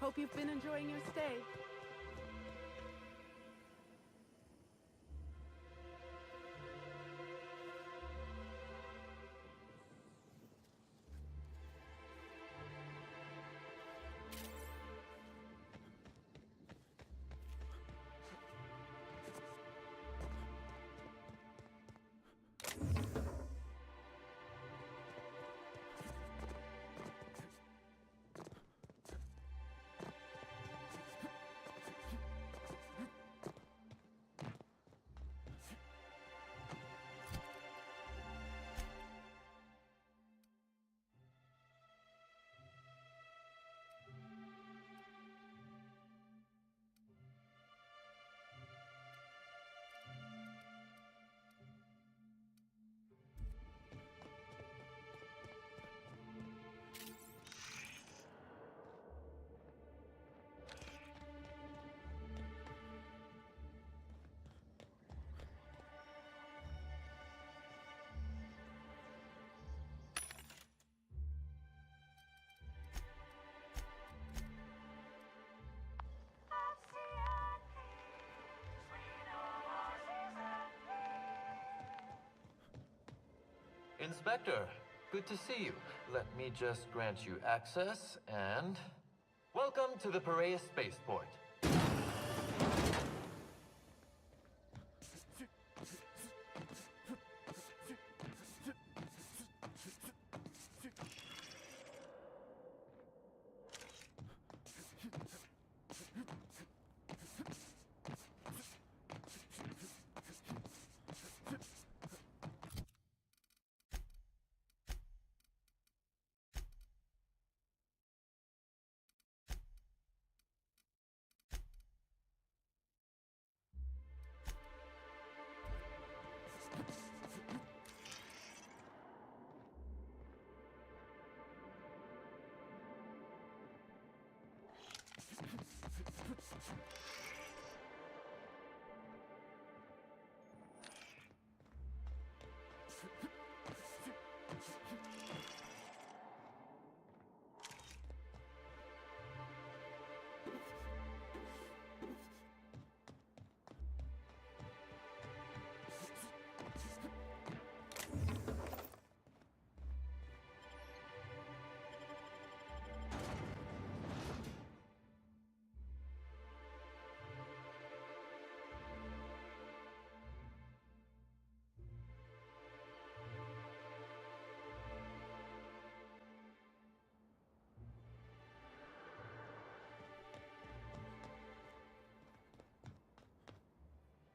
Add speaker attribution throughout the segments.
Speaker 1: Hope you've been enjoying your stay.
Speaker 2: Inspector, good to see you. Let me just grant you access and... Welcome to the Piraeus Spaceport.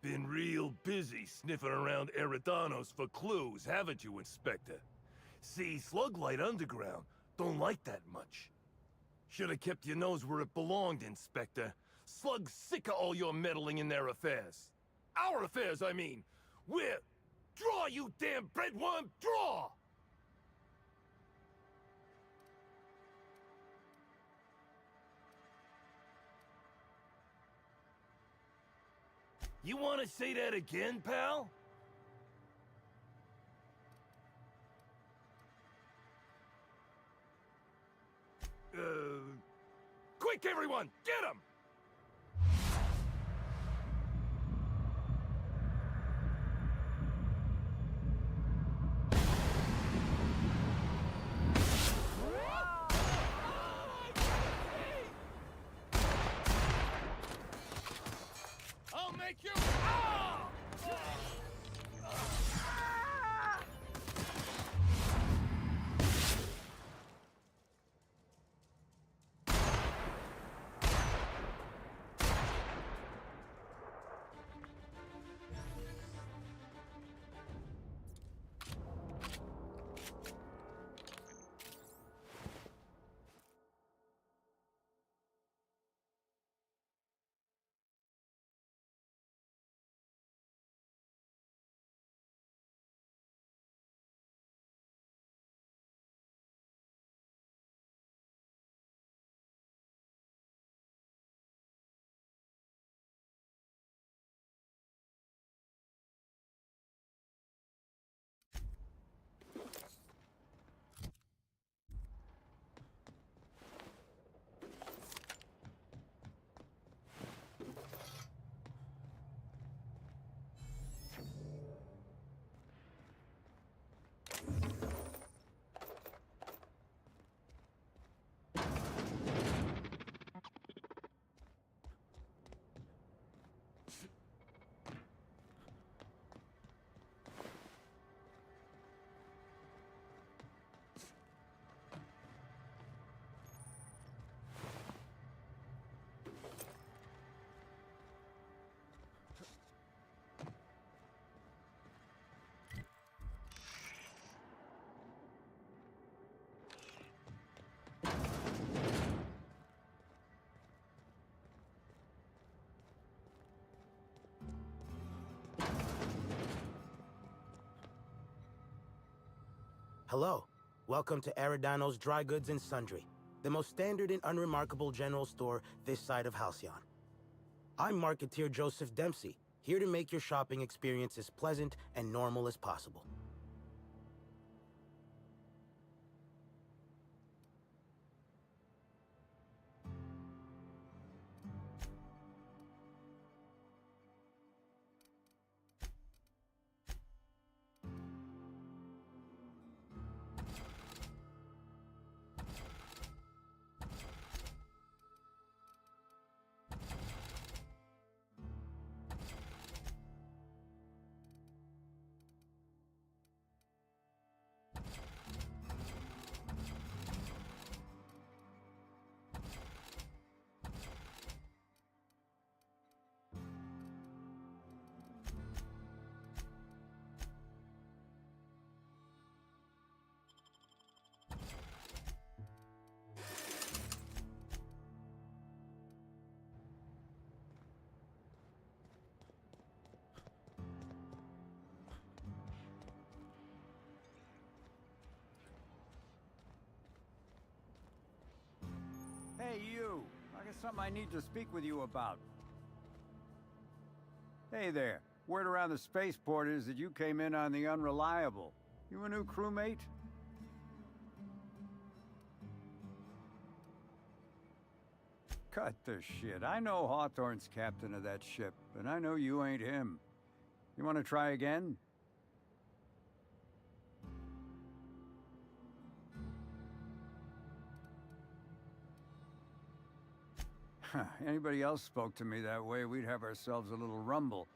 Speaker 3: Been real busy sniffing around Eridanos for clues, haven't you, Inspector? See, Sluglight Underground don't like that much. Should've kept your nose where it belonged, Inspector. Slug's sick of all your meddling in their affairs. Our affairs, I mean. We're... Draw, you damn breadworm, draw! You want to say that again, pal? Quick, everyone! Get him! I'll make you... Ah!
Speaker 1: Hello. Welcome to Eridano's Dry Goods and Sundry, the most standard and unremarkable general store this side of Halcyon. I'm Marketeer Joseph Dempsey, here to make your shopping experience as pleasant and normal as possible.
Speaker 4: Hey, you! I got something I need to speak with you about. Hey there. Word around the spaceport is that you came in on the Unreliable. You a new crewmate? Cut the shit. I know Hawthorne's captain of that ship, and I know you ain't him. You want to try again? Anybody else spoke to me that way, we'd have ourselves a little rumble.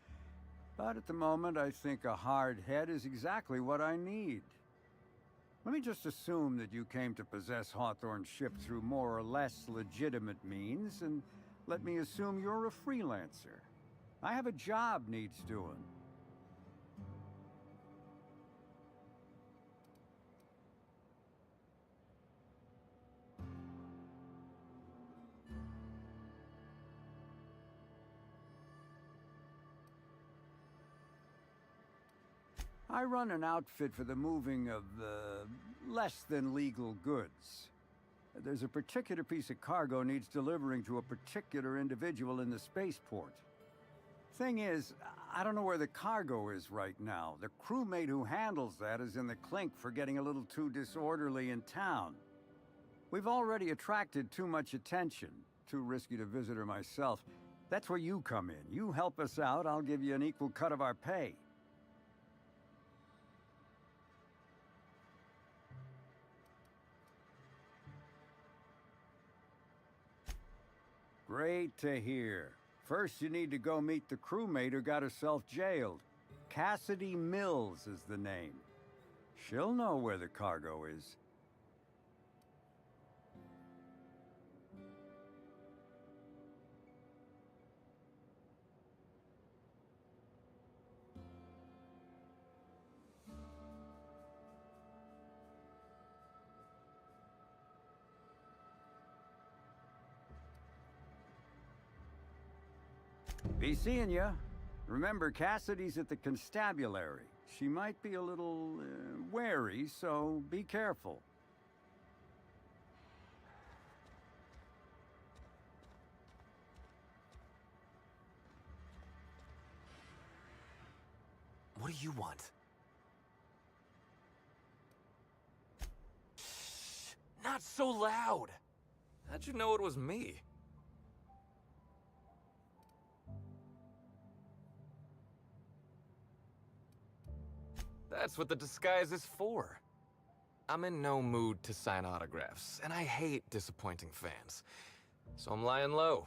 Speaker 4: But at the moment, I think a hard head is exactly what I need. Let me just assume that you came to possess Hawthorne's ship through more or less legitimate means, and let me assume you're a freelancer. I have a job needs doing. I run an outfit for the moving of, less than legal goods. There's a particular piece of cargo needs delivering to a particular individual in the spaceport. Thing is, I don't know where the cargo is right now. The crewmate who handles that is in the clink for getting a little too disorderly in town. We've already attracted too much attention. Too risky to visit her myself. That's where you come in. You help us out, I'll give you an equal cut of our pay. Great to hear. First, you need to go meet the crewmate who got herself jailed. Cassidy Mills is the name. She'll know where the cargo is. Be seeing ya. Remember, Cassidy's at the constabulary. She might be a little, wary, so be careful.
Speaker 5: What do you want? Shh! Not so loud! How'd you know it was me? That's what the disguise is for. I'm in no mood to sign autographs, and I hate disappointing fans. So I'm lying low.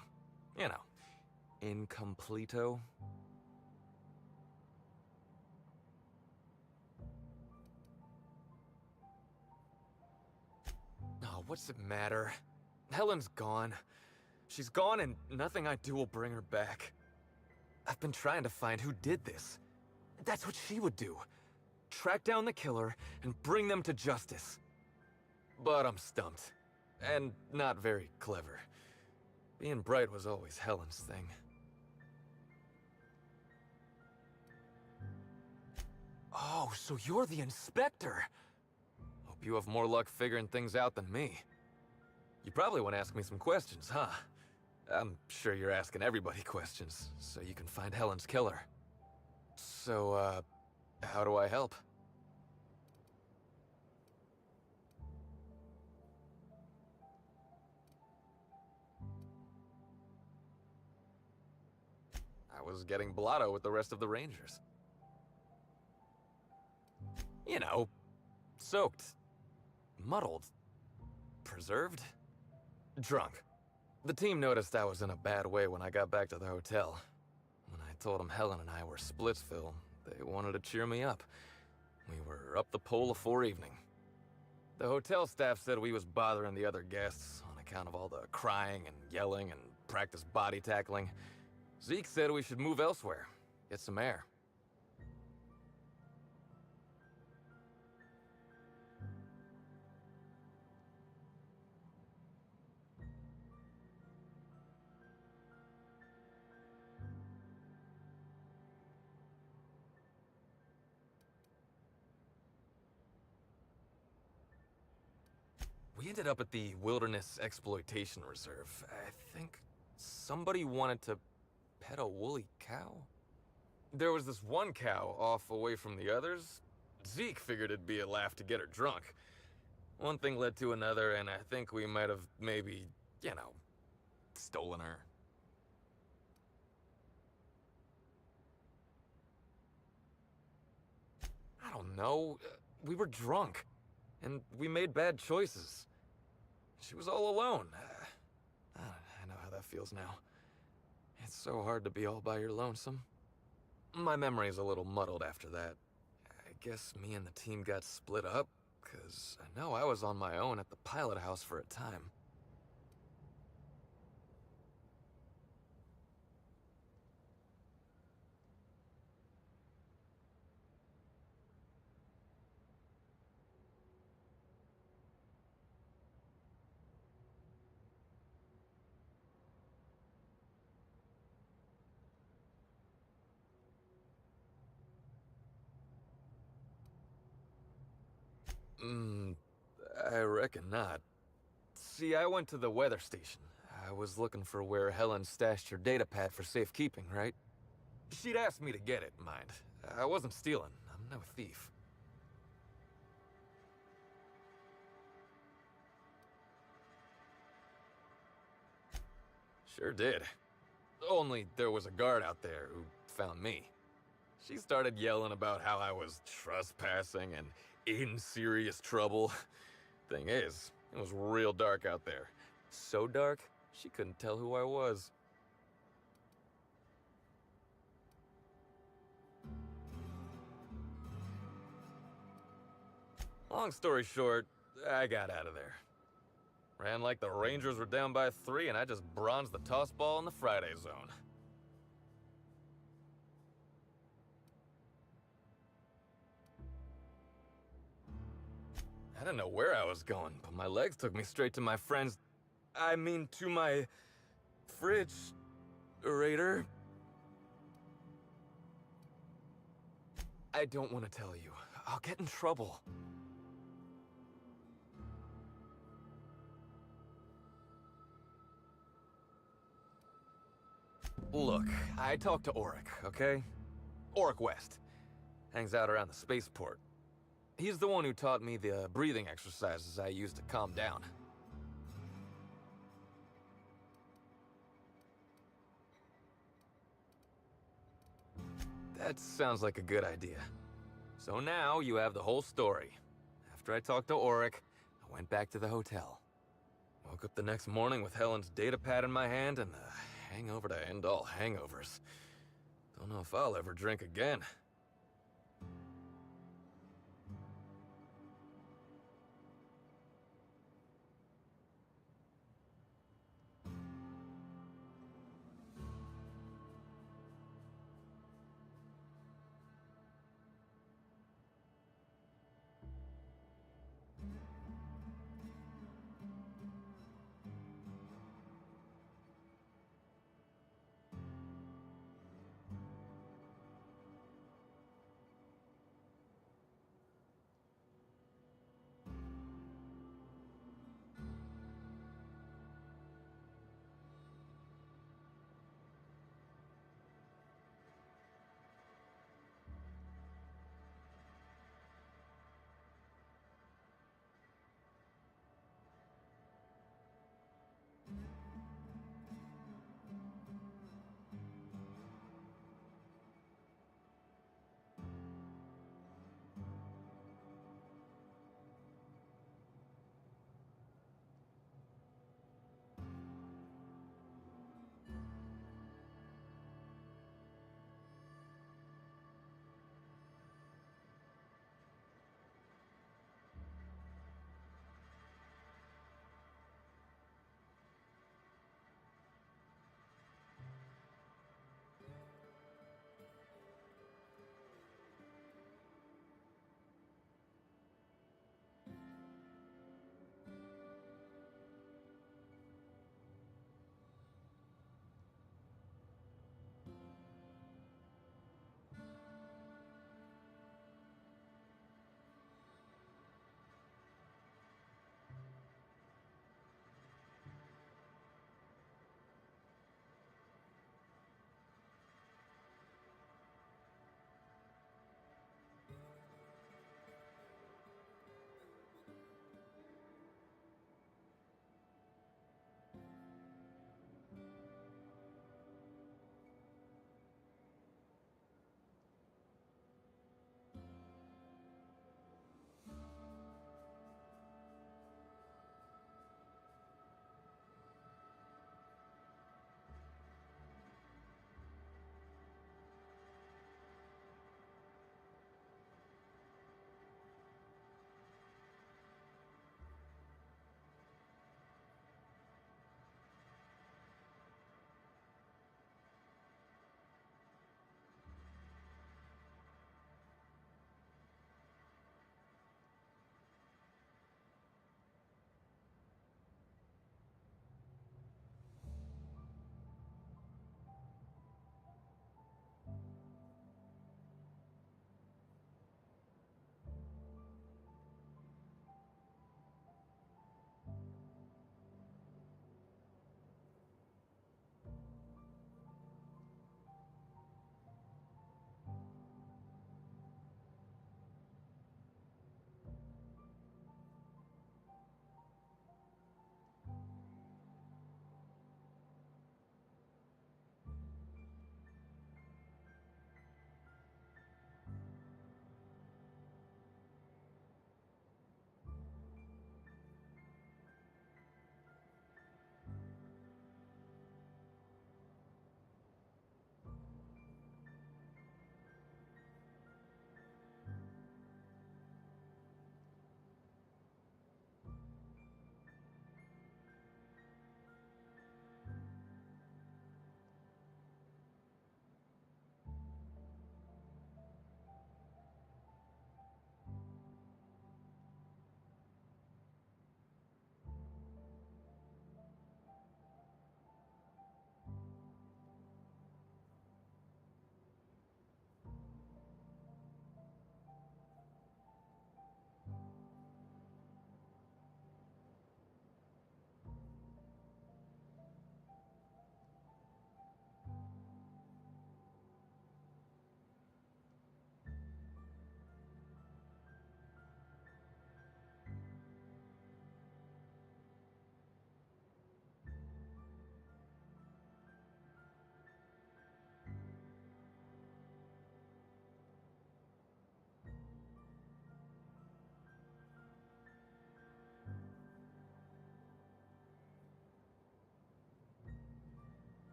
Speaker 5: You know, incompleto. Oh, what's it matter? Helen's gone. She's gone and nothing I do will bring her back. I've been trying to find who did this. That's what she would do. Track down the killer and bring them to justice. But I'm stumped. And not very clever. Being bright was always Helen's thing. Oh, so you're the inspector! you have more luck figuring things out than me. You probably want to ask me some questions, huh? I'm sure you're asking everybody questions, so you can find Helen's killer. So, how do I help? I was getting blotto with the rest of the Rangers. You know, soaked, muddled, preserved, drunk. The team noticed I was in a bad way when I got back to the hotel. When I told them Helen and I were Splitsville, they wanted to cheer me up. We were up the pole afore evening. The hotel staff said we was bothering the other guests on account of all the crying and yelling and practice body tackling. Zeke said we should move elsewhere, get some air. We ended up at the Wilderness Exploitation Reserve. I think somebody wanted to pet a woolly cow? There was this one cow off away from the others. Zeke figured it'd be a laugh to get her drunk. One thing led to another, and I think we might have maybe, you know, stolen her. I don't know. We were drunk, and we made bad choices. She was all alone. I know how that feels now. It's so hard to be all by your lonesome. My memory's a little muddled after that. I guess me and the team got split up, 'cause I know I was on my own at the pilot house for a time. I reckon not. See, I went to the weather station. I was looking for where Helen stashed her data pad for safekeeping, right? She'd asked me to get it, mind. I wasn't stealing. I'm no thief. Sure did. Only there was a guard out there who found me. She started yelling about how I was trespassing and in serious trouble. Thing is, it was real dark out there. So dark, she couldn't tell who I was. Long story short, I got out of there. Ran like the Rangers were down by 3, and I just bronzed the toss ball in the Friday zone. I didn't know where I was going, but my legs took me straight to my friend's... to my... fridge-rator. I don't want to tell you. I'll get in trouble. Look, I talked to Auric, okay? Auric West. Hangs out around the spaceport. He's the one who taught me the breathing exercises I use to calm down. That sounds like a good idea. So now you have the whole story. After I talked to Auric, I went back to the hotel. Woke up the next morning with Helen's data pad in my hand and the hangover to end all hangovers. Don't know if I'll ever drink again.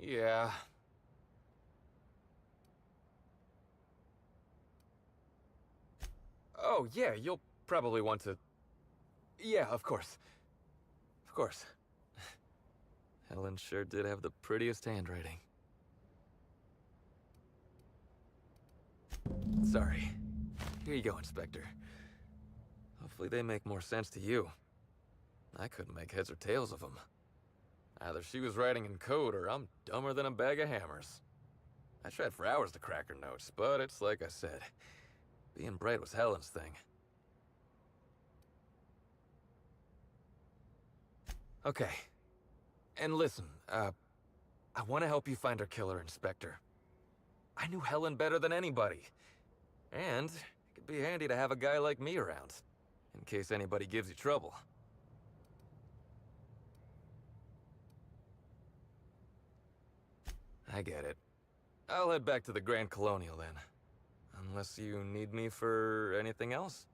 Speaker 5: Yeah. Oh, yeah, you'll probably want to... Yeah, of course. Of course. Helen sure did have the prettiest handwriting. Sorry. Here you go, Inspector. Hopefully they make more sense to you. I couldn't make heads or tails of them. Either she was writing in code or I'm dumber than a bag of hammers. I tried for hours to crack her notes, but it's like I said. Being bright was Helen's thing. Okay. And listen, I want to help you find her killer, Inspector. I knew Helen better than anybody. And it could be handy to have a guy like me around, in case anybody gives you trouble. I get it. I'll head back to the Grand Colonial then. Unless you need me for anything else?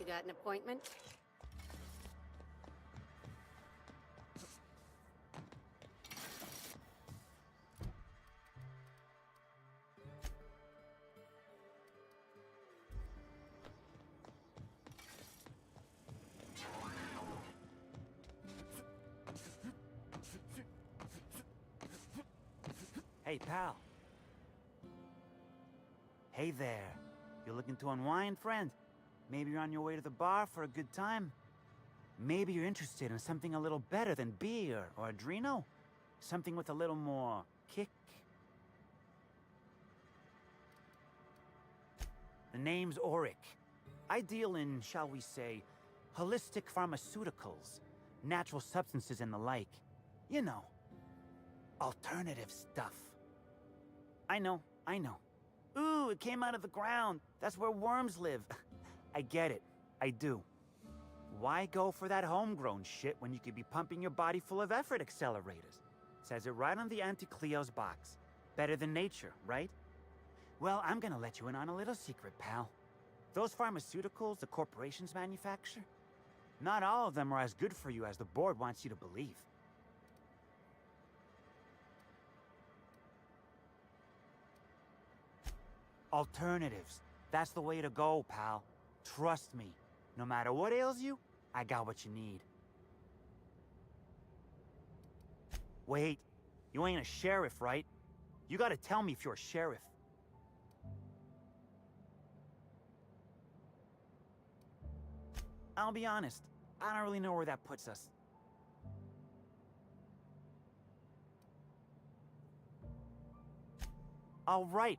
Speaker 6: You got an appointment?
Speaker 7: Hey, pal. Hey there. You looking to unwind, friend? Maybe you're on your way to the bar for a good time? Maybe you're interested in something a little better than beer or Adreno? Something with a little more kick? The name's Auric. I deal in, shall we say, holistic pharmaceuticals, natural substances and the like. You know, alternative stuff. I know. Ooh, it came out of the ground. That's where worms live. I get it. I do. Why go for that homegrown shit when you could be pumping your body full of effort accelerators? Says it right on the Anti-Cleo's box. Better than nature, right? Well, I'm gonna let you in on a little secret, pal. Those pharmaceuticals the corporations manufacture, not all of them are as good for you as the board wants you to believe. Alternatives. That's the way to go, pal. Trust me. No matter what ails you, I got what you need. Wait. You ain't a sheriff, right? You gotta tell me if you're a sheriff. I'll be honest. I don't really know where that puts us. All right,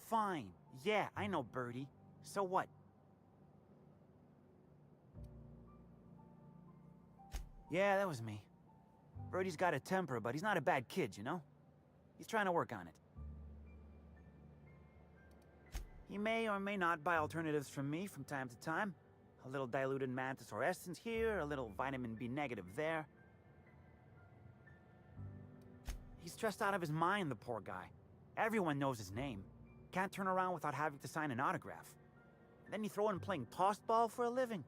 Speaker 7: fine. Yeah, I know Birdie. So what? Yeah, that was me. Birdie's got a temper, but he's not a bad kid, you know? He's trying to work on it. He may or may not buy alternatives from me from time to time. A little diluted mantis or essence here, a little vitamin B negative there. He's stressed out of his mind, the poor guy. Everyone knows his name. Can't turn around without having to sign an autograph. Then you throw in playing tossball for a living.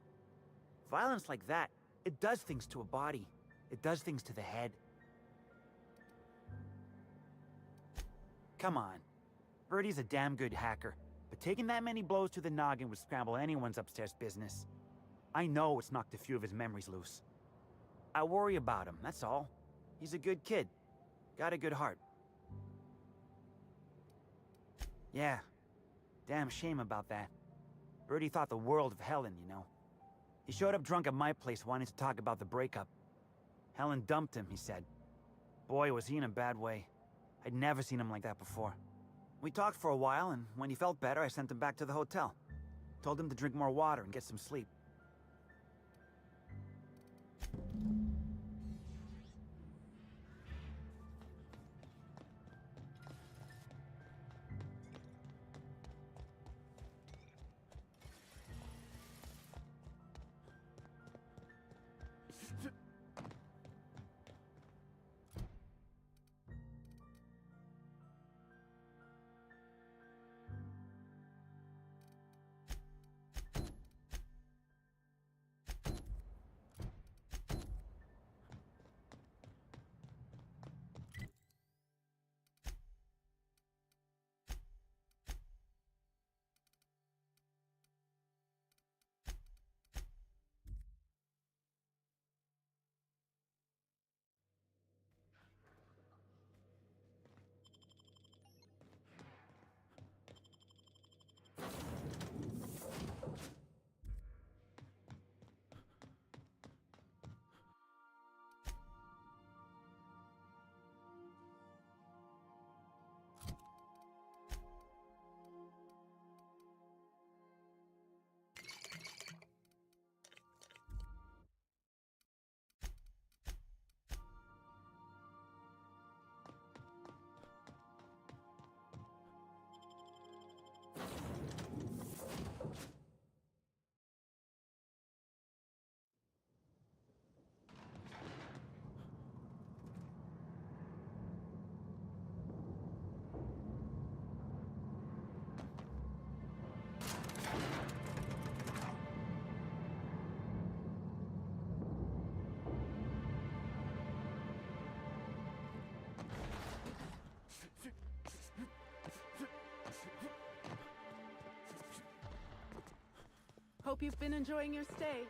Speaker 7: Violence like that, it does things to a body. It does things to the head. Come on. Birdie's a damn good hacker, but taking that many blows to the noggin would scramble anyone's upstairs business. I know it's knocked a few of his memories loose. I worry about him, that's all. He's a good kid. Got a good heart. Yeah. Damn shame about that. Birdie thought the world of Helen, you know. He showed up drunk at my place wanting to talk about the breakup. Helen dumped him, he said. Boy, was he in a bad way. I'd never seen him like that before. We talked for a while, and when he felt better, I sent him back to the hotel. Told him to drink more water and get some sleep.
Speaker 8: Hope you've been enjoying your stay.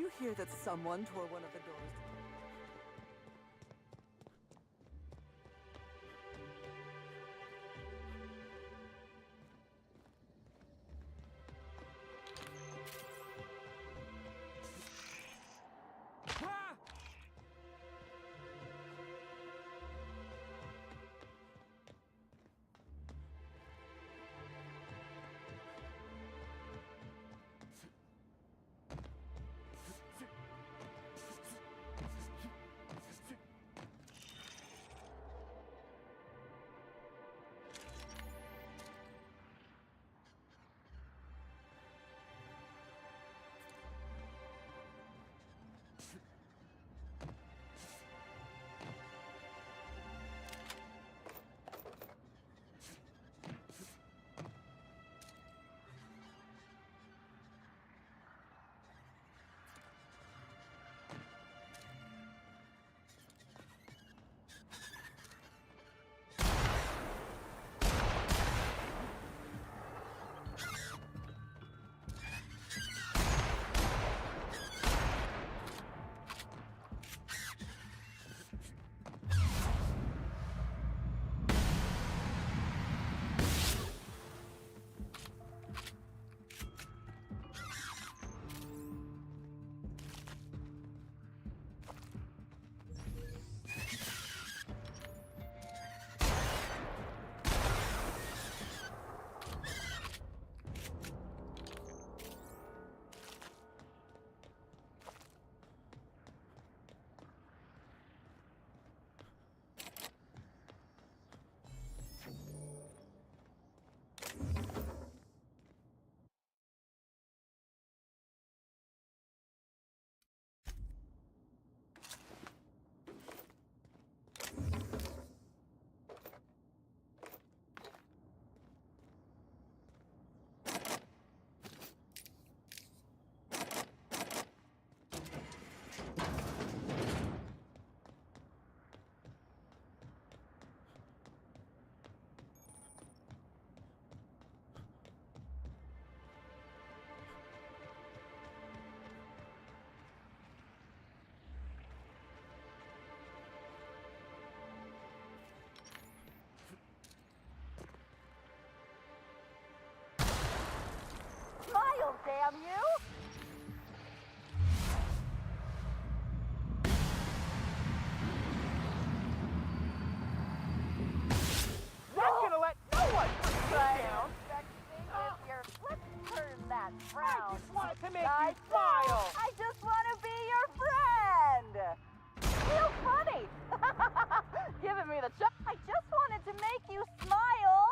Speaker 9: you hear that someone tore one of the doors?
Speaker 10: Smile, damn you! Not gonna let no one put you down! Let's turn that frown. I just wanted to make you smile! I just want to be your friend! Feel funny! Giving me the chuck. I just wanted to make you smile!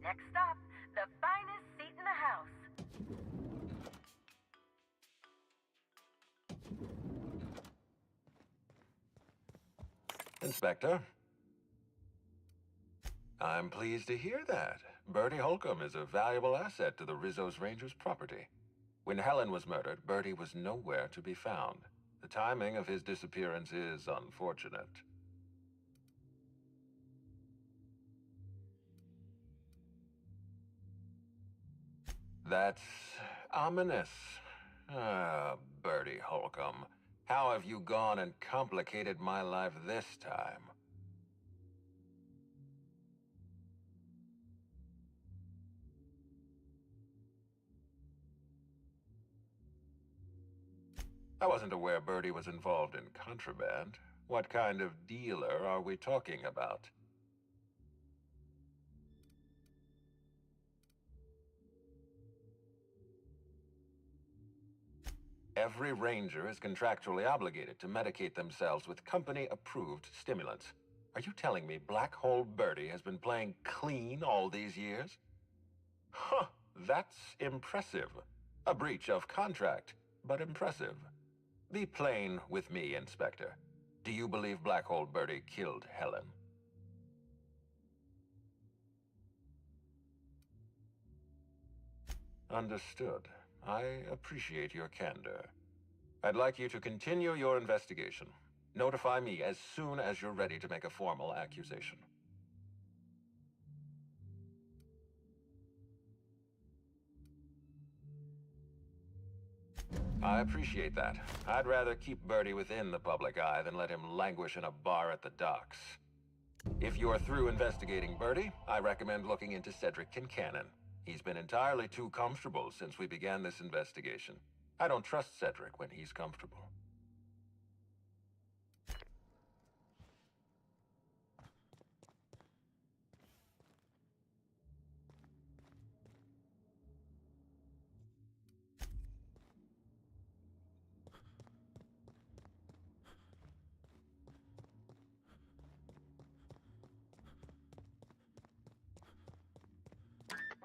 Speaker 10: Next stop, the finest seat in the house.
Speaker 2: Inspector? I'm pleased to hear that. Bertie Holcomb is a valuable asset to the Rizzo's Rangers property. When Helen was murdered, Bertie was nowhere to be found. The timing of his disappearance is unfortunate. That's ominous. Ah, Bertie Holcomb. How have you gone and complicated my life this time? I wasn't aware Bertie was involved in contraband. What kind of dealer are we talking about? Every ranger is contractually obligated to medicate themselves with company-approved stimulants. Are you telling me Black Hole Bertie has been playing clean all these years? Huh, that's impressive. A breach of contract, but impressive. Be plain with me, Inspector. Do you believe Black Hole Bertie killed Helen? Understood. I appreciate your candor. I'd like you to continue your investigation. Notify me as soon as you're ready to make a formal accusation. I appreciate that. I'd rather keep Bertie within the public eye than let him languish in a bar at the docks. If you're through investigating Bertie, I recommend looking into Cedric Kincannon. He's been entirely too comfortable since we began this investigation. I don't trust Cedric when he's comfortable.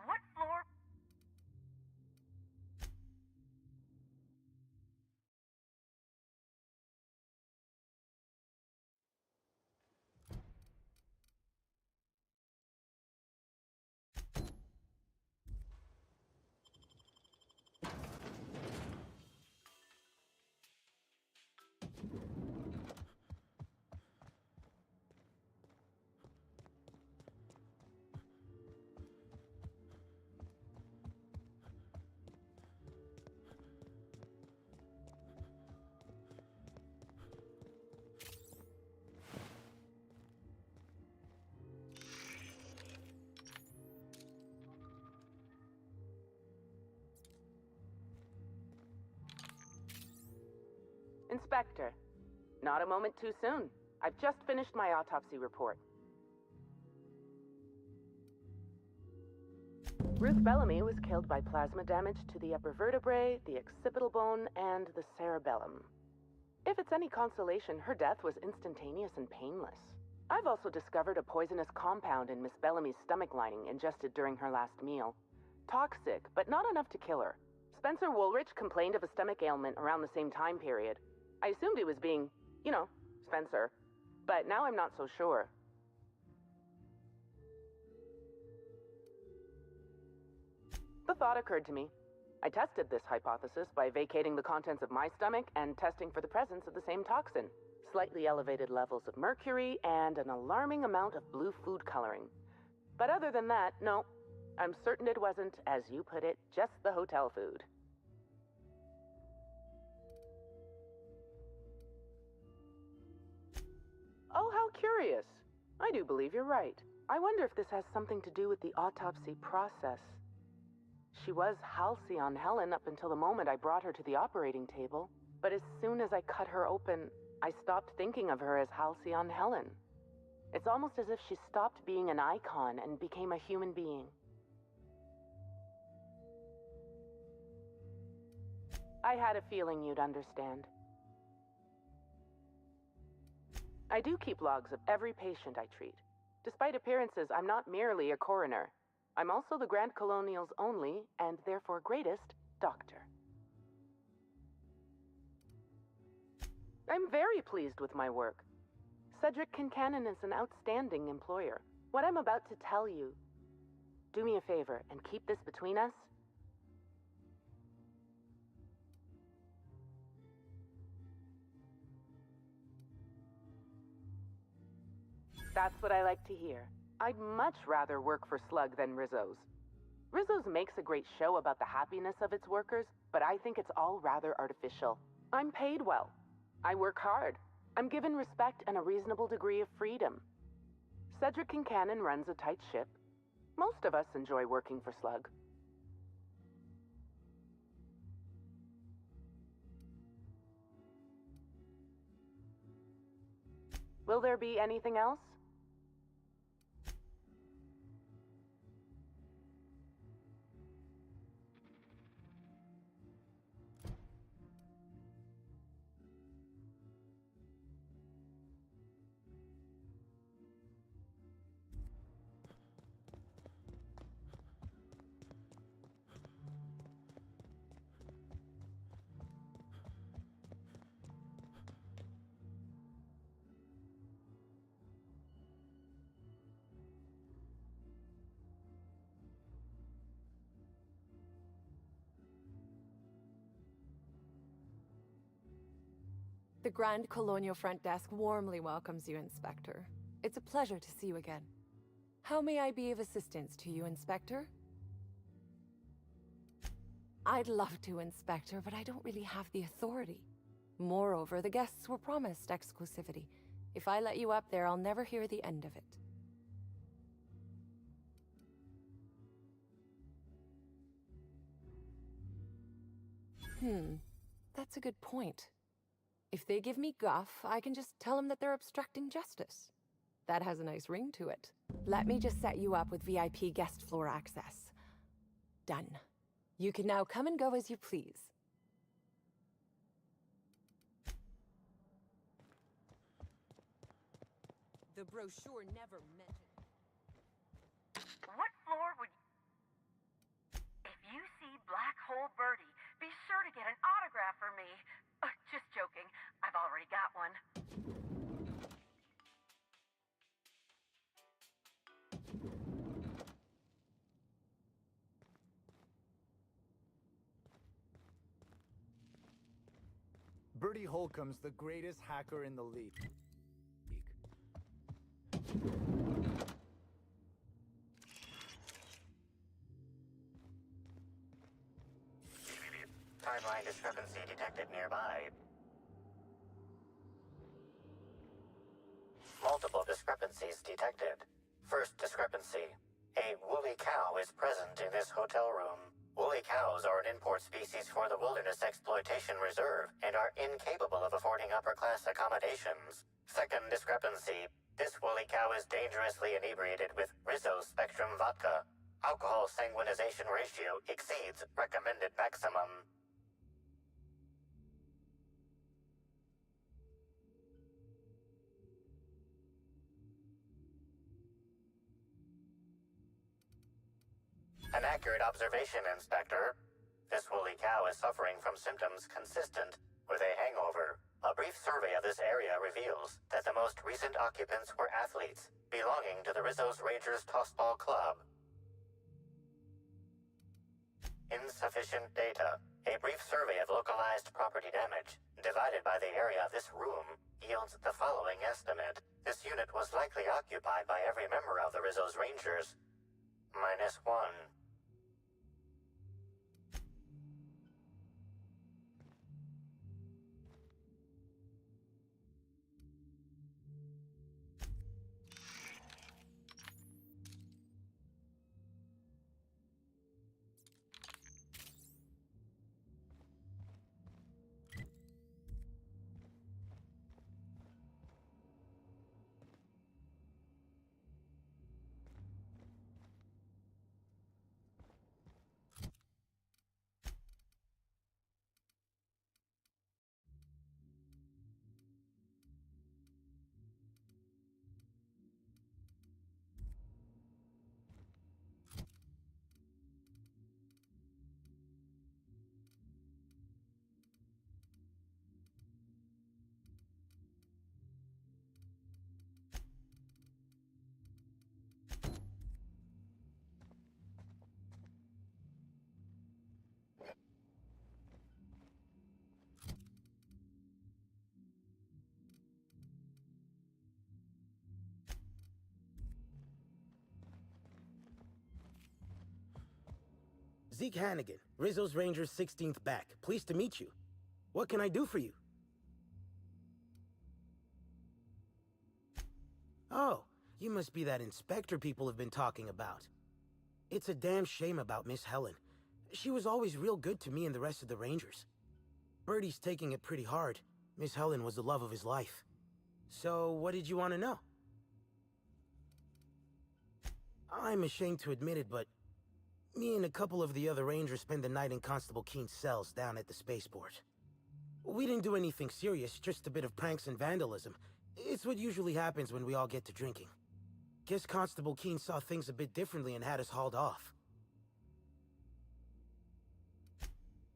Speaker 10: What floor?
Speaker 8: Inspector, not a moment too soon. I've just finished my autopsy report. Ruth Bellamy was killed by plasma damage to the upper vertebrae, the occipital bone, and the cerebellum. If it's any consolation, her death was instantaneous and painless. I've also discovered a poisonous compound in Miss Bellamy's stomach lining ingested during her last meal. Toxic, but not enough to kill her. Spencer Woolrich complained of a stomach ailment around the same time period. I assumed he was being, Spencer. But now I'm not so sure. The thought occurred to me. I tested this hypothesis by vacating the contents of my stomach and testing for the presence of the same toxin. Slightly elevated levels of mercury and an alarming amount of blue food coloring. But other than that, no. I'm certain it wasn't, as you put it, just the hotel food. Oh, how curious. I do believe you're right. I wonder if this has something to do with the autopsy process. She was Halcyon Helen up until the moment I brought her to the operating table. But as soon as I cut her open, I stopped thinking of her as Halcyon Helen. It's almost as if she stopped being an icon and became a human being. I had a feeling you'd understand. I do keep logs of every patient I treat. Despite appearances, I'm not merely a coroner. I'm also the Grand Colonial's only, and therefore greatest, doctor. I'm very pleased with my work. Cedric Kincannon is an outstanding employer. What I'm about to tell you, do me a favor and keep this between us. That's what I like to hear. I'd much rather work for Slug than Rizzo's. Rizzo's makes a great show about the happiness of its workers, but I think it's all rather artificial. I'm paid well. I work hard. I'm given respect and a reasonable degree of freedom. Cedric Kincannon runs a tight ship. Most of us enjoy working for Slug. Will there be anything else?
Speaker 11: The Grand Colonial Front Desk warmly welcomes you, Inspector. It's a pleasure to see you again. How may I be of assistance to you, Inspector? I'd love to, Inspector, but I don't really have the authority. Moreover, the guests were promised exclusivity. If I let you up there, I'll never hear the end of it. That's a good point. If they give me guff, I can just tell them that they're obstructing justice. That has a nice ring to it. Let me just set you up with VIP guest floor access. Done. You can now come and go as you please. The brochure never mentioned...
Speaker 10: What floor would you... If you see Black Hole Birdie, be sure to get an autograph for me. Just joking. I've already got one.
Speaker 12: Bertie Holcomb's the greatest hacker in the league.
Speaker 13: Timeline discrepancy detected nearby. Multiple discrepancies detected. First discrepancy. A woolly cow is present in this hotel room. Woolly cows are an import species for the Wilderness Exploitation Reserve and are incapable of affording upper-class accommodations. Second discrepancy. This woolly cow is dangerously inebriated with Rizzo Spectrum vodka. Alcohol sanguinization ratio exceeds recommended maximum. An accurate observation, Inspector. This woolly cow is suffering from symptoms consistent with a hangover. A brief survey of this area reveals that the most recent occupants were athletes belonging to the Rizzo's Rangers Tossball Club. Insufficient data. A brief survey of localized property damage, divided by the area of this room, yields the following estimate. This unit was likely occupied by every member of the Rizzo's Rangers. -1.
Speaker 1: Zeke Hannigan, Rizzo's Ranger's 16th back. Pleased to meet you. What can I do for you? Oh, you must be that inspector people have been talking about. It's a damn shame about Miss Helen. She was always real good to me and the rest of the Rangers. Birdie's taking it pretty hard. Miss Helen was the love of his life. So, what did you want to know? I'm ashamed to admit it, but me and a couple of the other Rangers spent the night in Constable Keene's cells down at the spaceport. We didn't do anything serious, just a bit of pranks and vandalism. It's what usually happens when we all get to drinking. Guess Constable Keene saw things a bit differently and had us hauled off.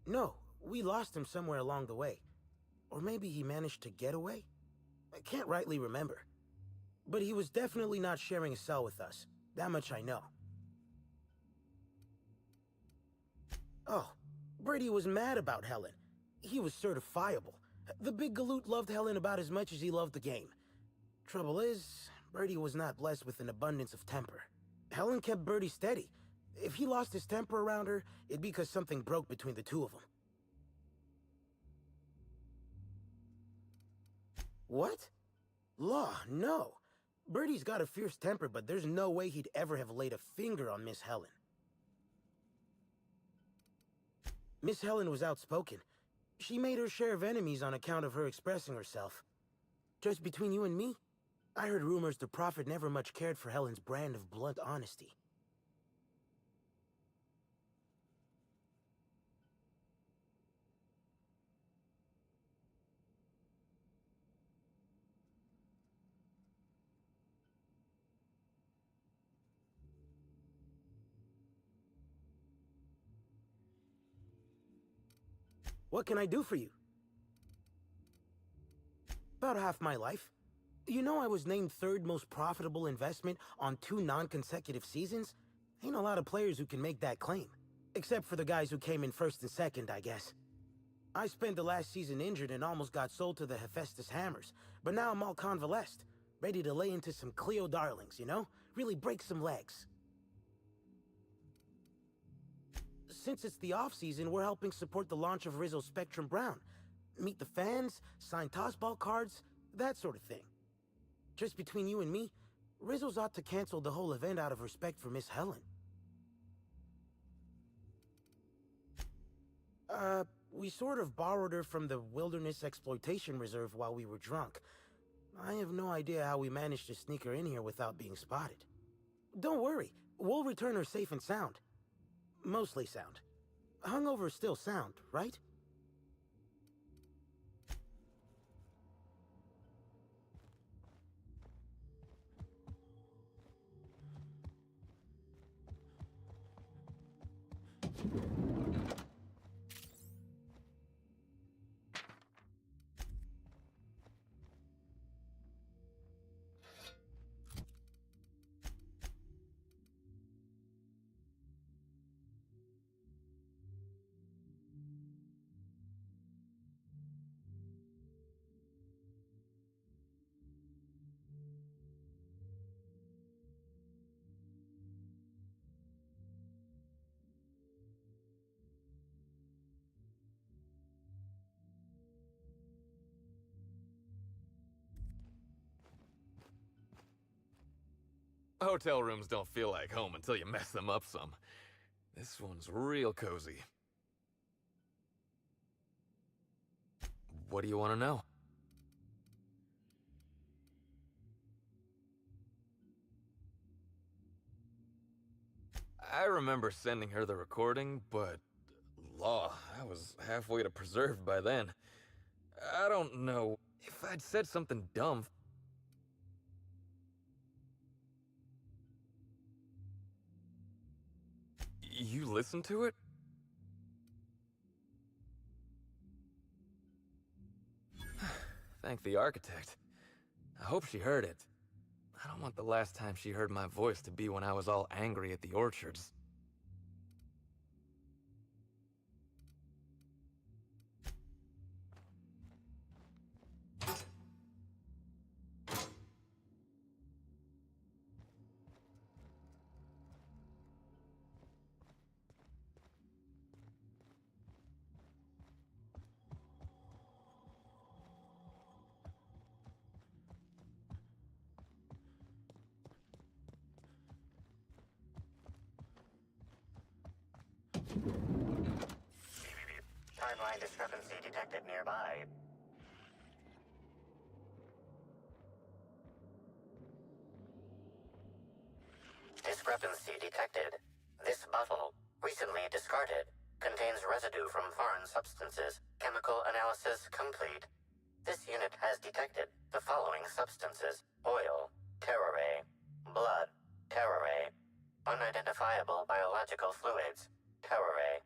Speaker 1: No, we lost him somewhere along the way. Or maybe he managed to get away? I can't rightly remember. But he was definitely not sharing a cell with us. That much I know. Oh, Brady was mad about Helen. He was certifiable. The big galoot loved Helen about as much as he loved the game. Trouble is, Birdie was not blessed with an abundance of temper. Helen kept Birdie steady. If he lost his temper around her, it'd be because something broke between the two of them. What? Law, no. Birdie's got a fierce temper, but there's no way he'd ever have laid a finger on Miss Helen. Miss Helen was outspoken. She made her share of enemies on account of her expressing herself. Just between you and me, I heard rumors the Prophet never much cared for Helen's brand of blunt honesty. What can I do for you? About half my life. You know I was named third most profitable investment on 2 non-consecutive seasons? Ain't a lot of players who can make that claim. Except for the guys who came in first and second, I guess. I spent the last season injured and almost got sold to the Hephaestus Hammers, but now I'm all convalesced, ready to lay into some Cleo darlings, you know? Really break some legs. Since it's the off-season, we're helping support the launch of Rizzo's Spectrum Brown. Meet the fans, sign tossball cards, that sort of thing. Just between you and me, Rizzo's ought to cancel the whole event out of respect for Miss Helen. We sort of borrowed her from the Wilderness Exploitation Reserve while we were drunk. I have no idea how we managed to sneak her in here without being spotted. Don't worry, we'll return her safe and sound. Mostly sound. Hungover still sound, right?
Speaker 5: Hotel rooms don't feel like home until you mess them up some. This one's real cozy. What do you want to know? I remember sending her the recording, but law, I was halfway to preserved by then. I don't know if I'd said something dumb. You listened to it? Thank the architect. I hope she heard it. I don't want the last time she heard my voice to be when I was all angry at the orchards.
Speaker 13: Timeline discrepancy detected nearby. Discrepancy detected. This bottle, recently discarded, contains residue from foreign substances. Chemical analysis complete. This unit has detected the following substances: oil, terrorray, blood, terrorray, unidentifiable biological fluids, terrorray.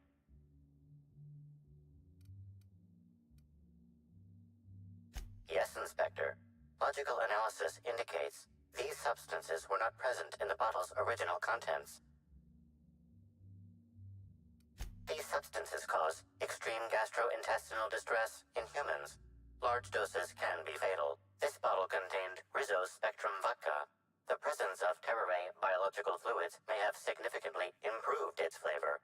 Speaker 13: Yes, Inspector. Logical analysis indicates these substances were not present in the bottle's original contents. These substances cause extreme gastrointestinal distress in humans. Large doses can be fatal. This bottle contained Rizzo's Spectrum vodka. The presence of terrorray biological fluids may have significantly improved its flavor.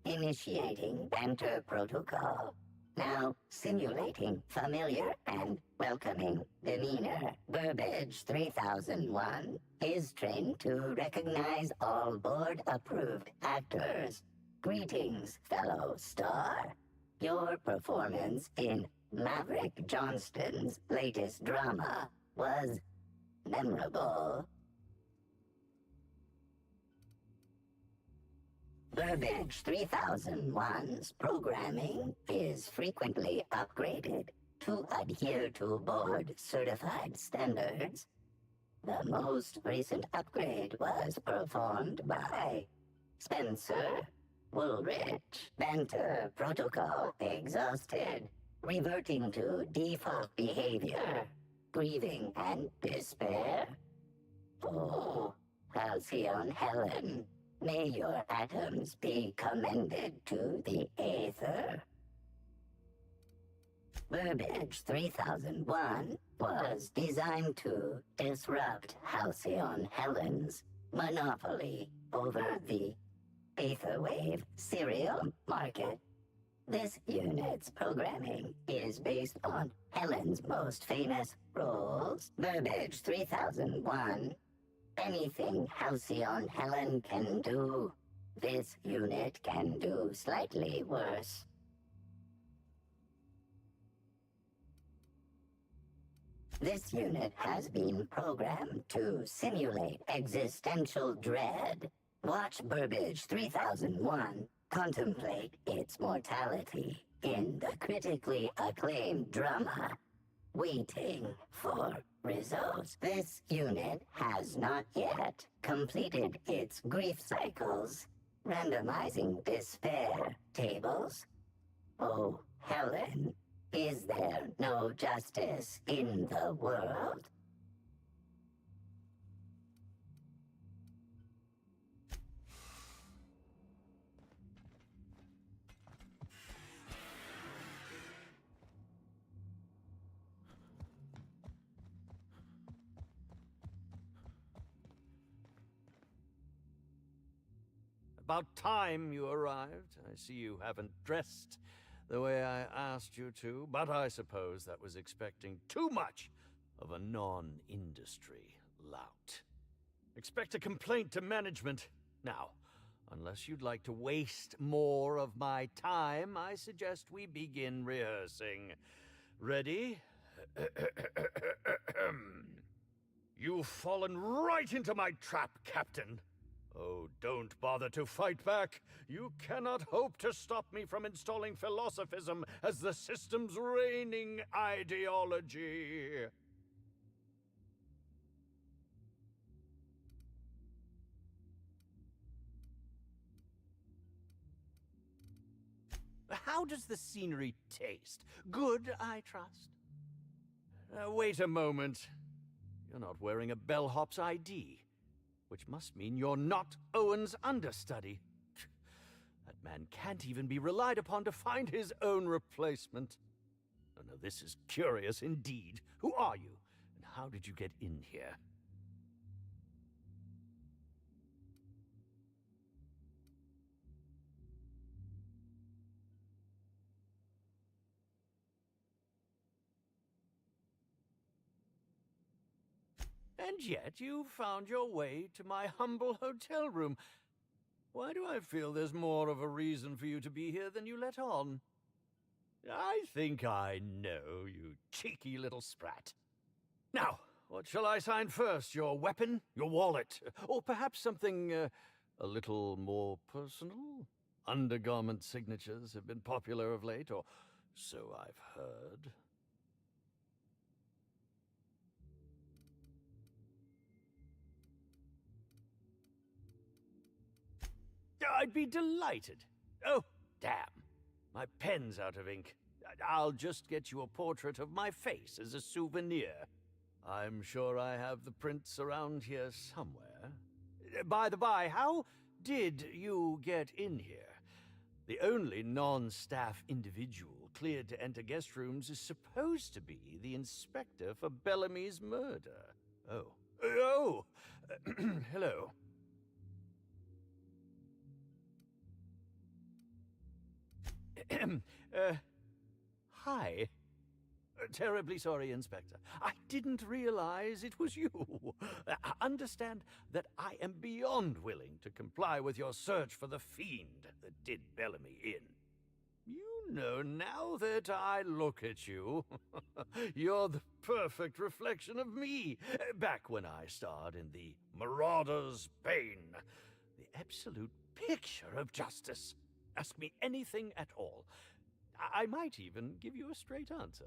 Speaker 14: Initiating banter protocol. Now simulating familiar and welcoming demeanor. Burbage 3001 is trained to recognize all board-approved actors. Greetings, fellow star. Your performance in Maverick Johnston's latest drama was memorable. Burbage 3001's programming is frequently upgraded to adhere to board-certified standards. The most recent upgrade was performed by Spencer Woolrich. Banter protocol exhausted, reverting to default behavior, grieving and despair. Oh, Halcyon Helen. May your atoms be commended to the Aether. Burbage 3001 was designed to disrupt Halcyon Helen's monopoly over the Aetherwave serial market. This unit's programming is based on Helen's most famous roles. Burbage 3001. Anything Halcyon Helen can do, this unit can do slightly worse. This unit has been programmed to simulate existential dread. Watch Burbage 3001 contemplate its mortality in the critically acclaimed drama, Waiting for Results. This unit has not yet completed its grief cycles, randomizing despair tables. Oh, Helen, is there no justice in the world?
Speaker 15: About time you arrived. I see you haven't dressed the way I asked you to, but I suppose that was expecting too much of a non-industry lout. Expect a complaint to management. Now, unless you'd like to waste more of my time, I suggest we begin rehearsing. Ready? You've fallen right into my trap, Captain. Oh, don't bother to fight back. You cannot hope to stop me from installing philosophism as the system's reigning ideology. How does the scenery taste? Good, I trust? Wait a moment. You're not wearing a bellhop's ID, which must mean you're not Owen's understudy. That man can't even be relied upon to find his own replacement. Oh, no, this is curious indeed. Who are you, and how did you get in here? And yet you found your way to my humble hotel room. Why do I feel there's more of a reason for you to be here than you let on? I think I know, you cheeky little sprat. Now, what shall I sign first? Your weapon? Your wallet? Or perhaps something a little more personal? Undergarment signatures have been popular of late, or so I've heard. I'd be delighted. Oh, damn. My pen's out of ink. I'll just get you a portrait of my face as a souvenir. I'm sure I have the prints around here somewhere. By the by, how did you get in here? The only non-staff individual cleared to enter guest rooms is supposed to be the inspector for Bellamy's murder. Oh. Hello. Hi. Terribly sorry, Inspector. I didn't realize it was you. Understand that I am beyond willing to comply with your search for the fiend that did Bellamy in. You know, now that I look at you, you're the perfect reflection of me, back when I starred in The Marauder's Bane. The absolute picture of justice. Ask me anything at all. I might even give you a straight answer.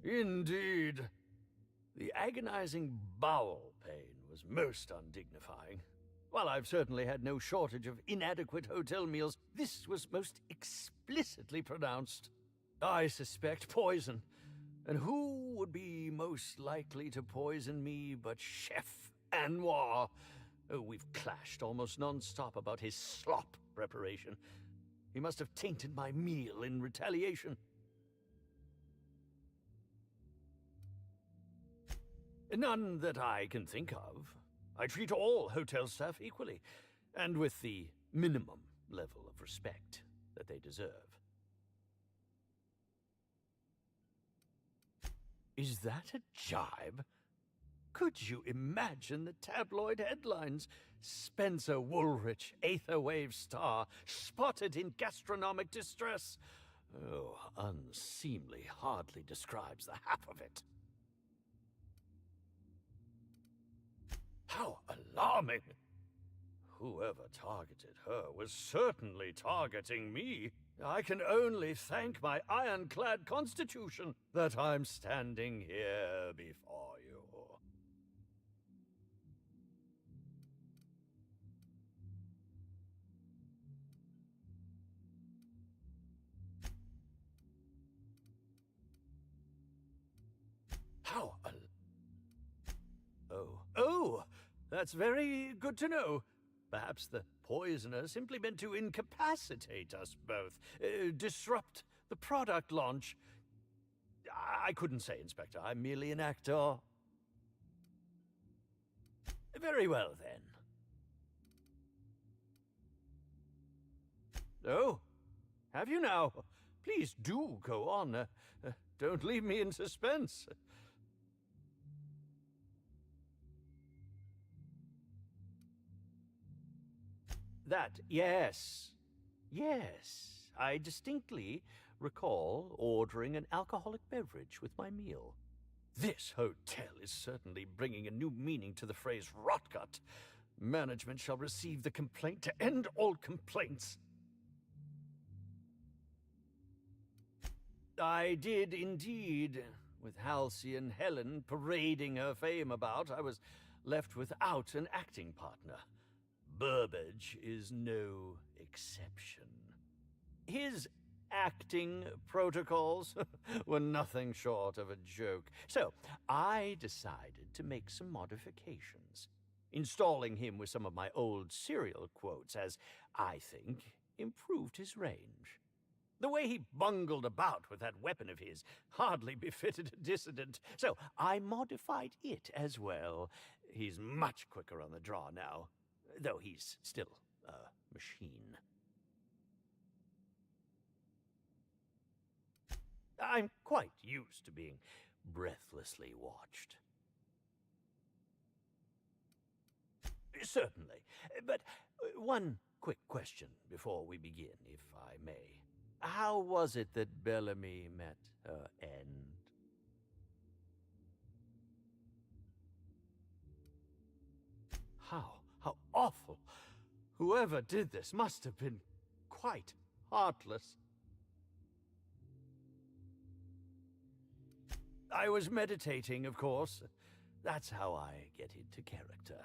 Speaker 15: Indeed. The agonizing bowel pain was most undignifying. While I've certainly had no shortage of inadequate hotel meals, this was most explicitly pronounced. I suspect poison. And who would be most likely to poison me but Chef Anwar? Oh, we've clashed almost non-stop about his slop preparation. He must have tainted my meal in retaliation. None that I can think of. I treat all hotel staff equally, and with the minimum level of respect that they deserve. Is that a jibe? Could you imagine the tabloid headlines? Spencer Woolrich, Aetherwave star, spotted in gastronomic distress. Oh, unseemly hardly describes the half of it. How alarming! Whoever targeted her was certainly targeting me. I can only thank my ironclad constitution that I'm standing here before you. How Oh, that's very good to know. Perhaps the poisoner simply meant to incapacitate us both, disrupt the product launch. I couldn't say, Inspector. I'm merely an actor. Very well, then. Oh, have you now? Please do go on. Don't leave me in suspense. Yes. I distinctly recall ordering an alcoholic beverage with my meal. This hotel is certainly bringing a new meaning to the phrase rotgut. Management shall receive the complaint to end all complaints. I did indeed. With Halcyon Helen parading her fame about, I was left without an acting partner. Burbage is no exception. His acting protocols were nothing short of a joke, so I decided to make some modifications, installing him with some of my old serial quotes as, I think, improved his range. The way he bungled about with that weapon of his hardly befitted a dissident, so I modified it as well. He's much quicker on the draw now, though he's still a machine. I'm quite used to being breathlessly watched. Certainly, but one quick question before we begin, if I may. How was it that Bellamy met her end? How awful! Whoever did this must have been quite heartless. I was meditating, of course. That's how I get into character.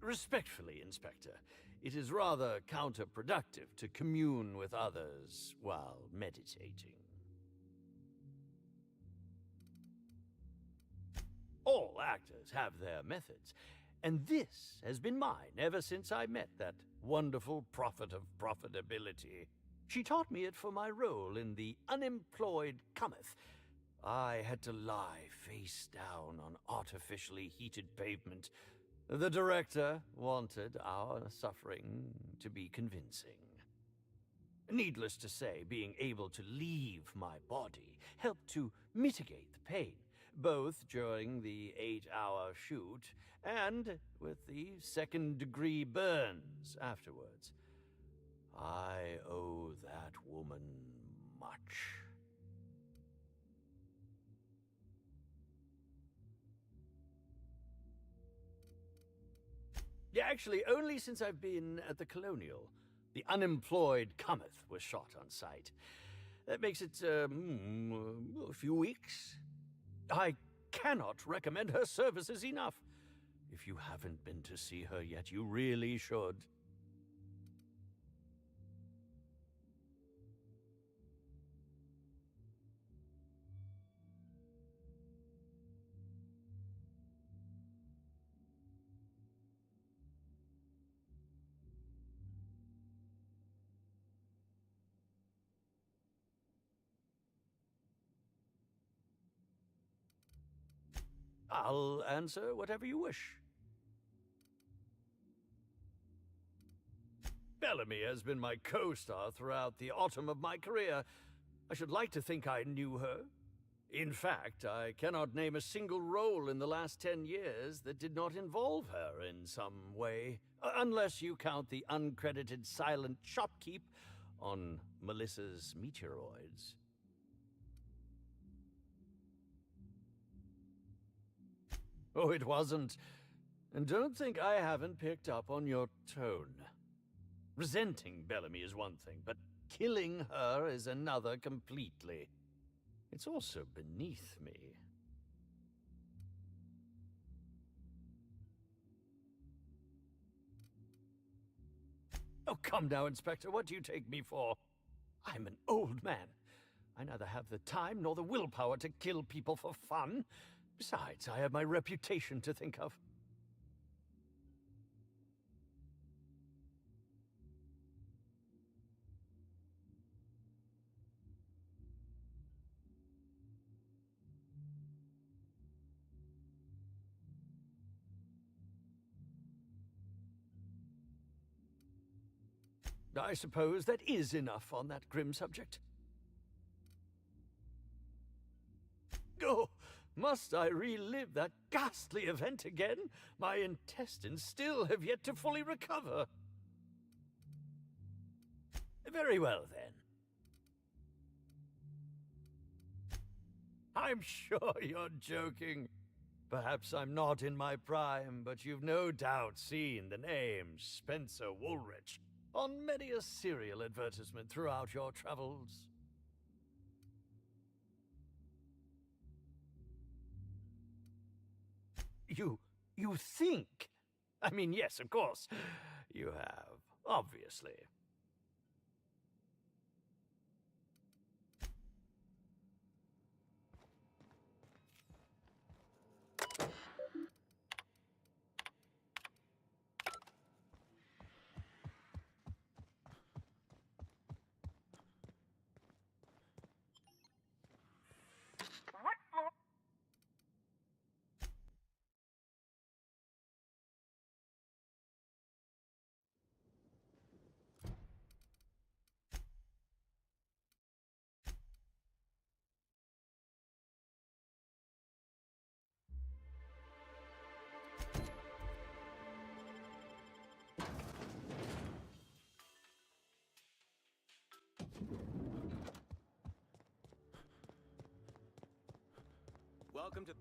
Speaker 15: Respectfully, Inspector, it is rather counterproductive to commune with others while meditating. All actors have their methods, and this has been mine ever since I met that wonderful prophet of profitability. She taught me it for my role in The Unemployed Cometh. I had to lie face down on artificially heated pavement. The director wanted our suffering to be convincing. Needless to say, being able to leave my body helped to mitigate the pain, both during the 8-hour shoot and with the second-degree burns afterwards. I owe that woman much. Yeah, actually, only since I've been at the Colonial. The Unemployed Cometh was shot on site. That makes it, a few weeks. I cannot recommend her services enough. If you haven't been to see her yet, you really should. I'll answer whatever you wish. Bellamy has been my co-star throughout the autumn of my career. I should like to think I knew her. In fact, I cannot name a single role in the last 10 years that did not involve her in some way, unless you count the uncredited silent shopkeep on Melissa's Meteoroids. Oh, it wasn't. And don't think I haven't picked up on your tone. Resenting Bellamy is one thing, but killing her is another completely. It's also beneath me. Oh, come now, Inspector. What do you take me for? I'm an old man. I neither have the time nor the willpower to kill people for fun. Besides, I have my reputation to think of. I suppose that is enough on that grim subject. Oh, must I relive that ghastly event again? My intestines still have yet to fully recover. Very well, then. I'm sure you're joking. Perhaps I'm not in my prime, but you've no doubt seen the name Spencer Woolrich on many a serial advertisement throughout your travels. You think? I mean, yes, of course. You have, obviously.
Speaker 5: Welcome to...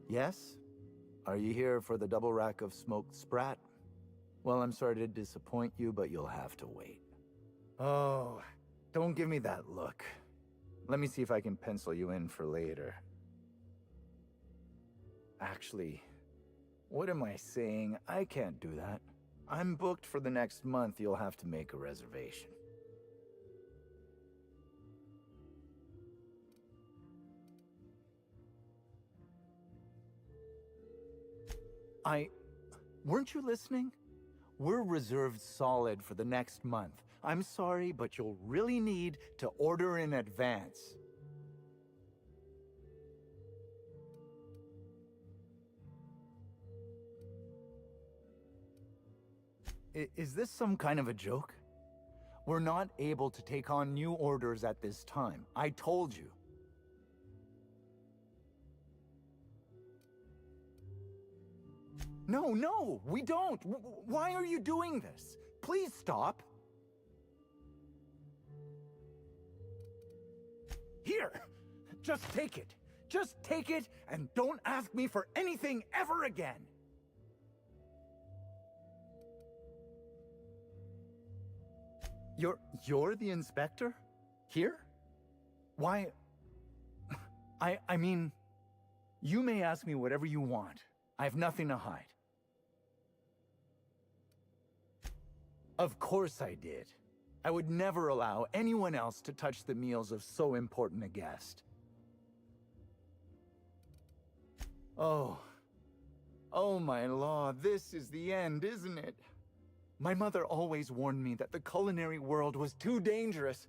Speaker 12: Yes? Are you here for the double rack of smoked sprat? Well, I'm sorry to disappoint you, but you'll have to wait. Oh, don't give me that look. Let me see if I can pencil you in for later. Actually, what am I saying? I can't do that. I'm booked for the next month. You'll have to make a reservation. Weren't you listening? We're reserved solid for the next month. I'm sorry, but you'll really need to order in advance. Is this some kind of a joke? We're not able to take on new orders at this time. I told you. No, we don't. Why are you doing this? Please stop. Here, just take it. Just take it and don't ask me for anything ever again. You're the inspector? Here? Why? I mean, you may ask me whatever you want. I have nothing to hide. Of course I did. I would never allow anyone else to touch the meals of so important a guest. Oh my law, this is the end, isn't it? My mother always warned me that the culinary world was too dangerous,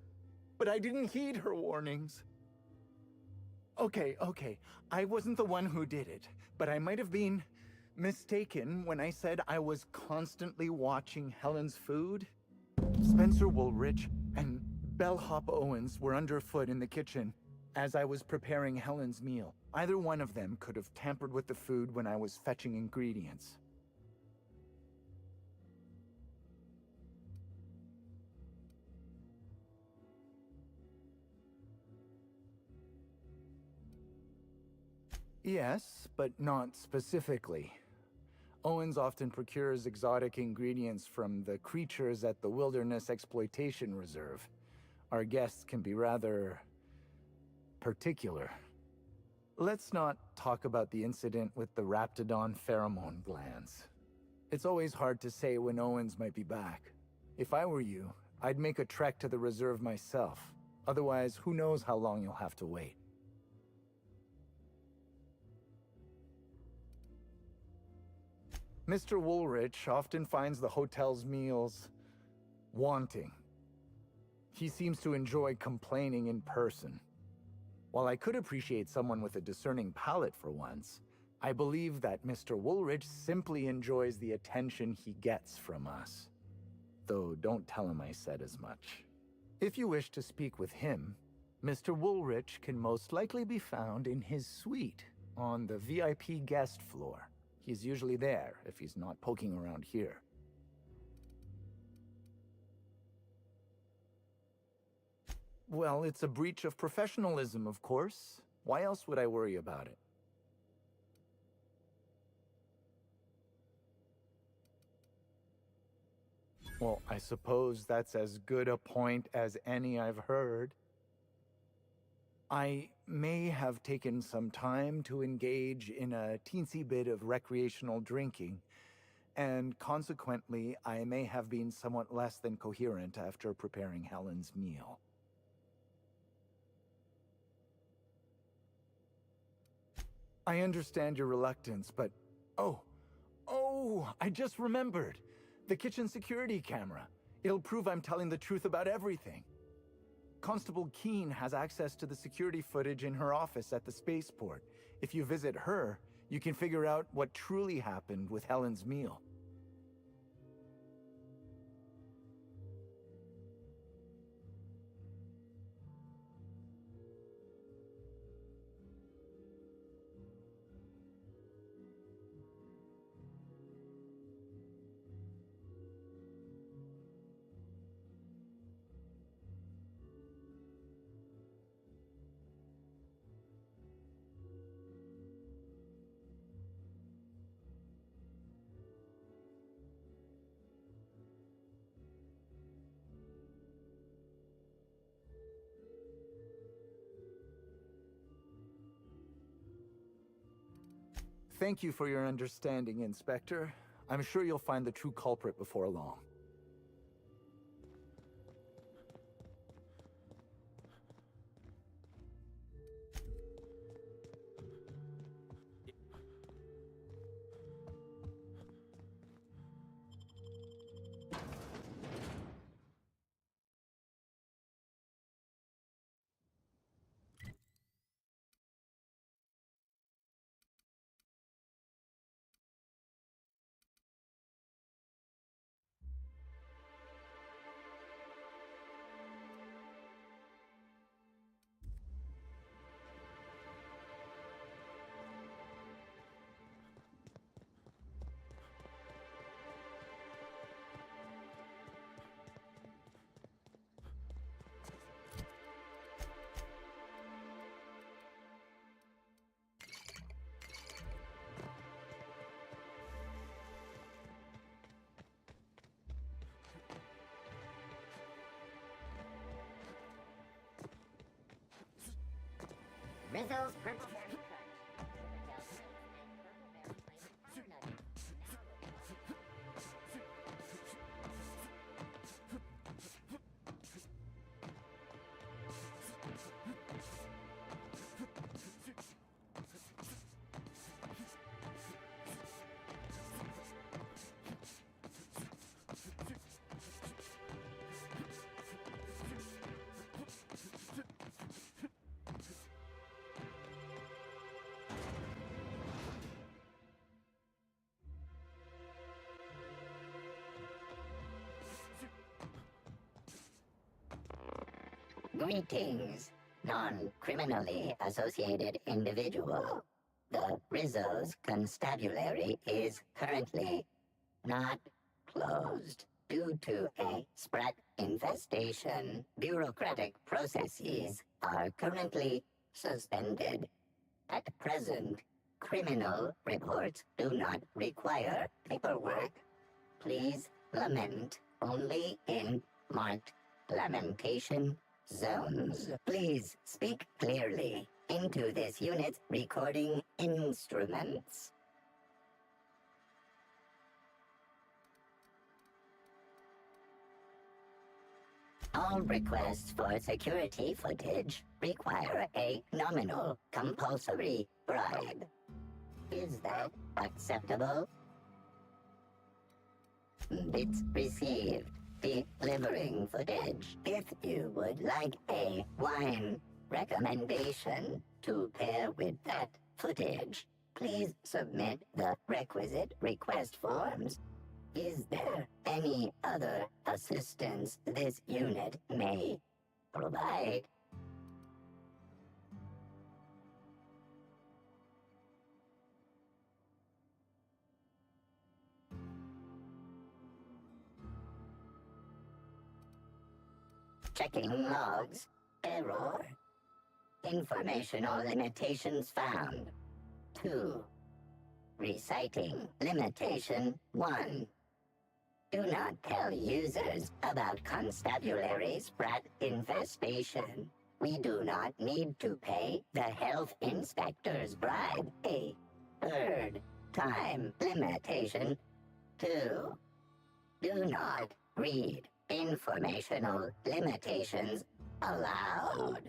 Speaker 12: but I didn't heed her warnings. Okay, I wasn't the one who did it, but I might have been mistaken when I said I was constantly watching Helen's food. Spencer Woolrich and Bellhop Owens were underfoot in the kitchen as I was preparing Helen's meal. Either one of them could have tampered with the food when I was fetching ingredients. Yes, but not specifically. Owens often procures exotic ingredients from the creatures at the Wilderness Exploitation Reserve. Our guests can be rather particular. Let's not talk about the incident with the Raptidon pheromone glands. It's always hard to say when Owens might be back. If I were you, I'd make a trek to the reserve myself. Otherwise, who knows how long you'll have to wait. Mr. Woolrich often finds the hotel's meals wanting. He seems to enjoy complaining in person. While I could appreciate someone with a discerning palate for once, I believe that Mr. Woolrich simply enjoys the attention he gets from us. Though don't tell him I said as much. If you wish to speak with him, Mr. Woolrich can most likely be found in his suite on the VIP guest floor. He's usually there if he's not poking around here. Well, it's a breach of professionalism, of course. Why else would I worry about it? Well, I suppose that's as good a point as any I've heard. I may have taken some time to engage in a teensy bit of recreational drinking, and consequently, I may have been somewhat less than coherent after preparing Helen's meal. I understand your reluctance, but... Oh, I just remembered! The kitchen security camera. It'll prove I'm telling the truth about everything. Constable Keene has access to the security footage in her office at the spaceport. If you visit her, you can figure out what truly happened with Helen's meal. Thank you for your understanding, Inspector. I'm sure you'll find the true culprit before long.
Speaker 14: Rizzo's purple. Greetings, non-criminally associated individual. The Rizzo's constabulary is currently not closed due to a sprat infestation. Bureaucratic processes are currently suspended. At present, criminal reports do not require paperwork. Please lament only in marked lamentation zones. Please speak clearly into this unit's recording instruments. All requests for security footage require a nominal compulsory bribe. Is that acceptable? Bits received. Delivering footage. If you would like a wine recommendation to pair with that footage, please submit the requisite request forms. Is there any other assistance this unit may provide? Checking logs. Error. Informational limitations found. 2. Reciting limitation 1. Do not tell users about constabulary sprat infestation. We do not need to pay the health inspector's bribe. A third time limitation 2. Do not read informational limitations aloud,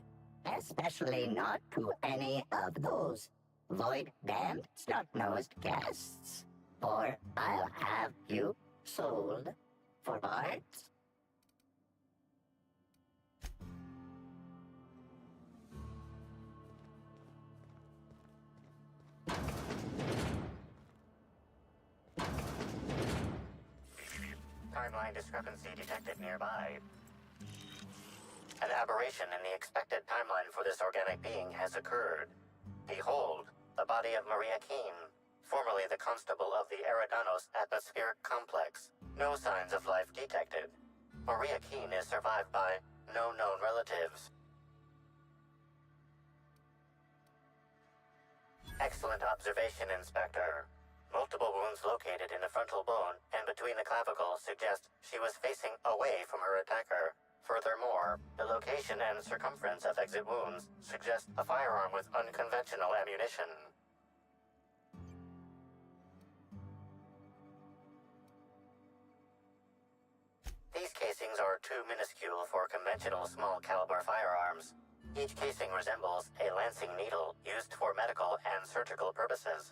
Speaker 14: especially not to any of those void-damned snot-nosed guests, or I'll have you sold for parts.
Speaker 13: Timeline discrepancy detected nearby. An aberration in the expected timeline for this organic being has occurred. Behold, the body of Maria Keene, formerly the constable of the Eridanos Atmospheric Complex. No signs of life detected. Maria Keene is survived by no known relatives. Excellent observation, Inspector. Multiple wounds located in the frontal bone and between the clavicles suggest she was facing away from her attacker. Furthermore, the location and circumference of exit wounds suggest a firearm with unconventional ammunition. These casings are too minuscule for conventional small caliber firearms. Each casing resembles a lancing needle used for medical and surgical purposes.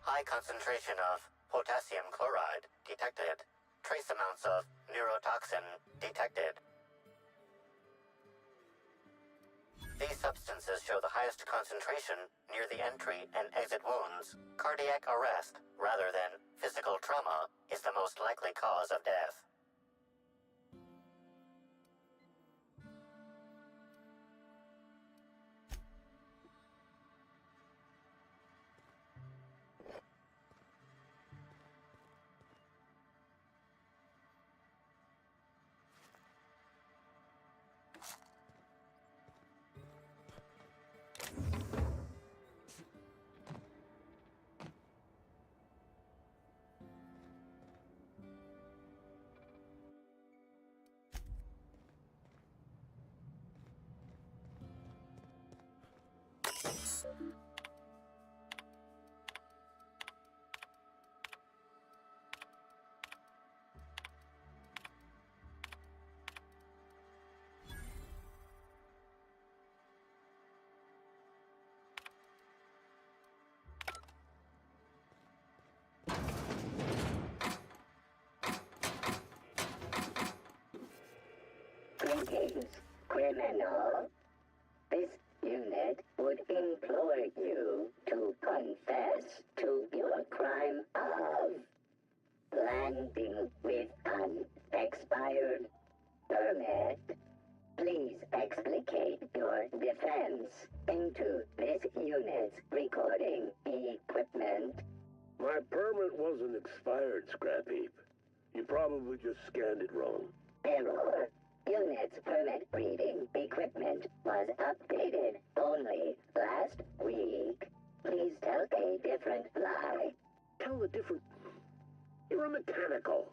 Speaker 13: High concentration of potassium chloride detected. Trace amounts of neurotoxin detected. These substances show the highest concentration near the entry and exit wounds. Cardiac arrest, rather than physical trauma, is the most likely cause of death.
Speaker 14: Greetings, criminal. This unit would implore you to confess to your crime of landing with an expired permit. Please explicate your defense into this unit's recording equipment.
Speaker 16: My permit wasn't expired, Scrap Heap. You probably just scanned it wrong.
Speaker 14: Error. Unit's permit reading equipment was updated only last week. Please tell a different lie.
Speaker 16: Tell a different... You're a mechanical.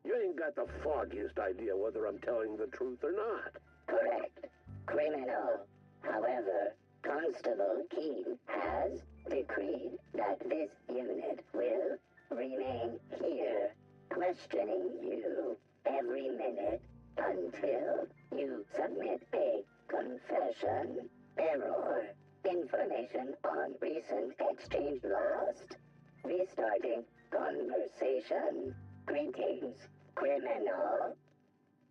Speaker 16: You ain't got the foggiest idea whether I'm telling the truth or not.
Speaker 14: Correct. Criminal. However, Constable Keene has decreed that this unit will remain here, questioning you every minute until you submit a confession. Error. Information on recent exchange lost. Restarting conversation. Greetings, criminal.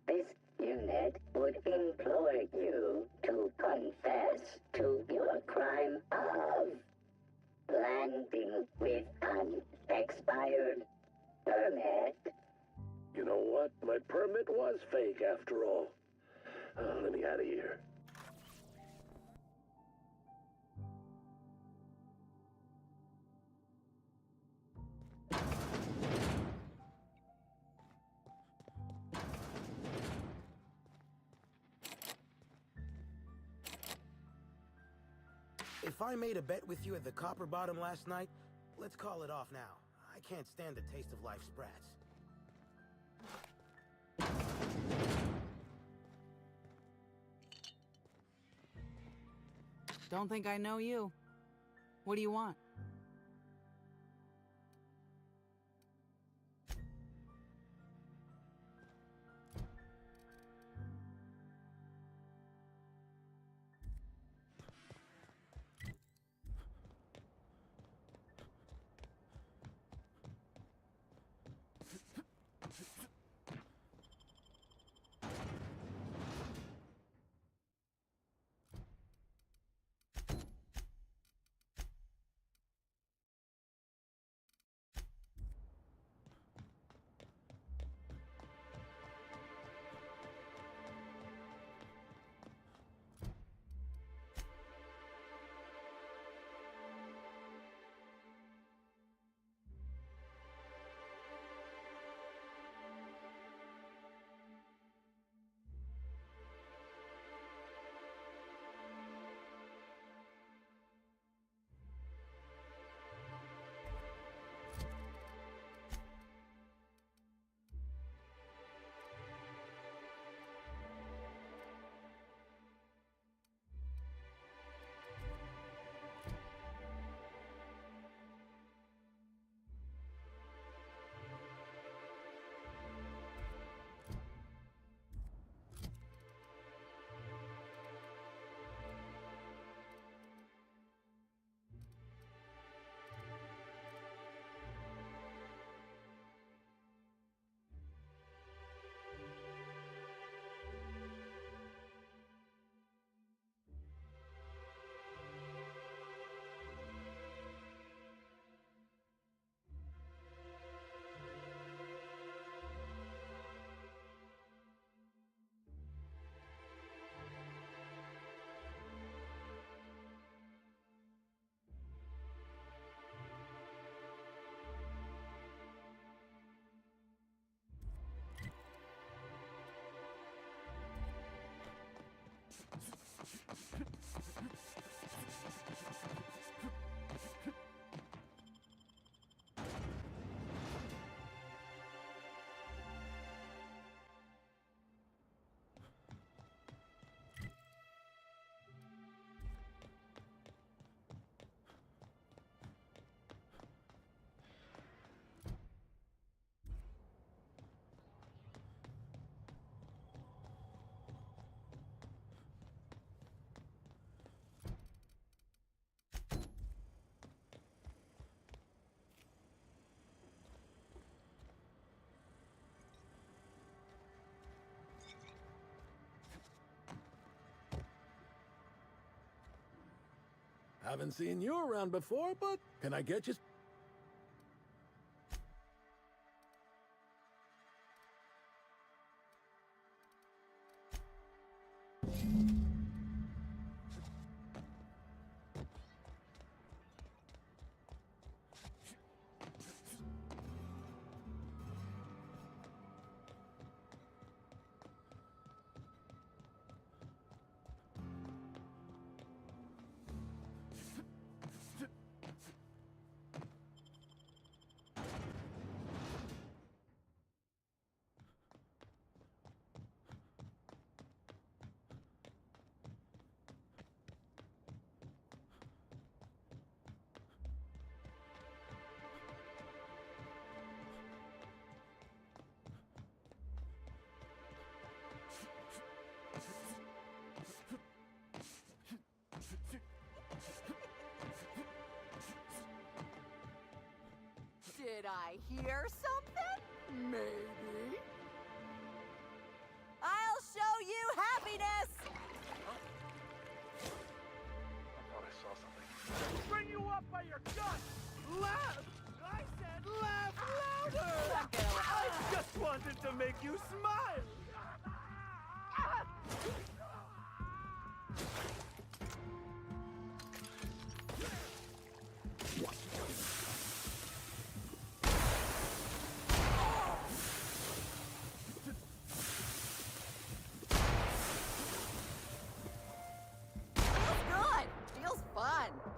Speaker 14: This unit would implore you to confess to your crime of landing with an expired permit.
Speaker 16: You know what? My permit was fake after all. Let me out of here.
Speaker 1: If I made a bet with you at the Copper Bottom last night, let's call it off now. I can't stand the taste of life sprats.
Speaker 9: Don't think I know you. What do you want?
Speaker 17: Haven't seen you around before, but can I get you?
Speaker 10: Did I hear something? Maybe. I'll show you happiness!
Speaker 3: I thought I saw something. Bring you up by your guts! Laugh! I said laugh louder! I just wanted to make you smile!
Speaker 10: Feels good! Feels fun!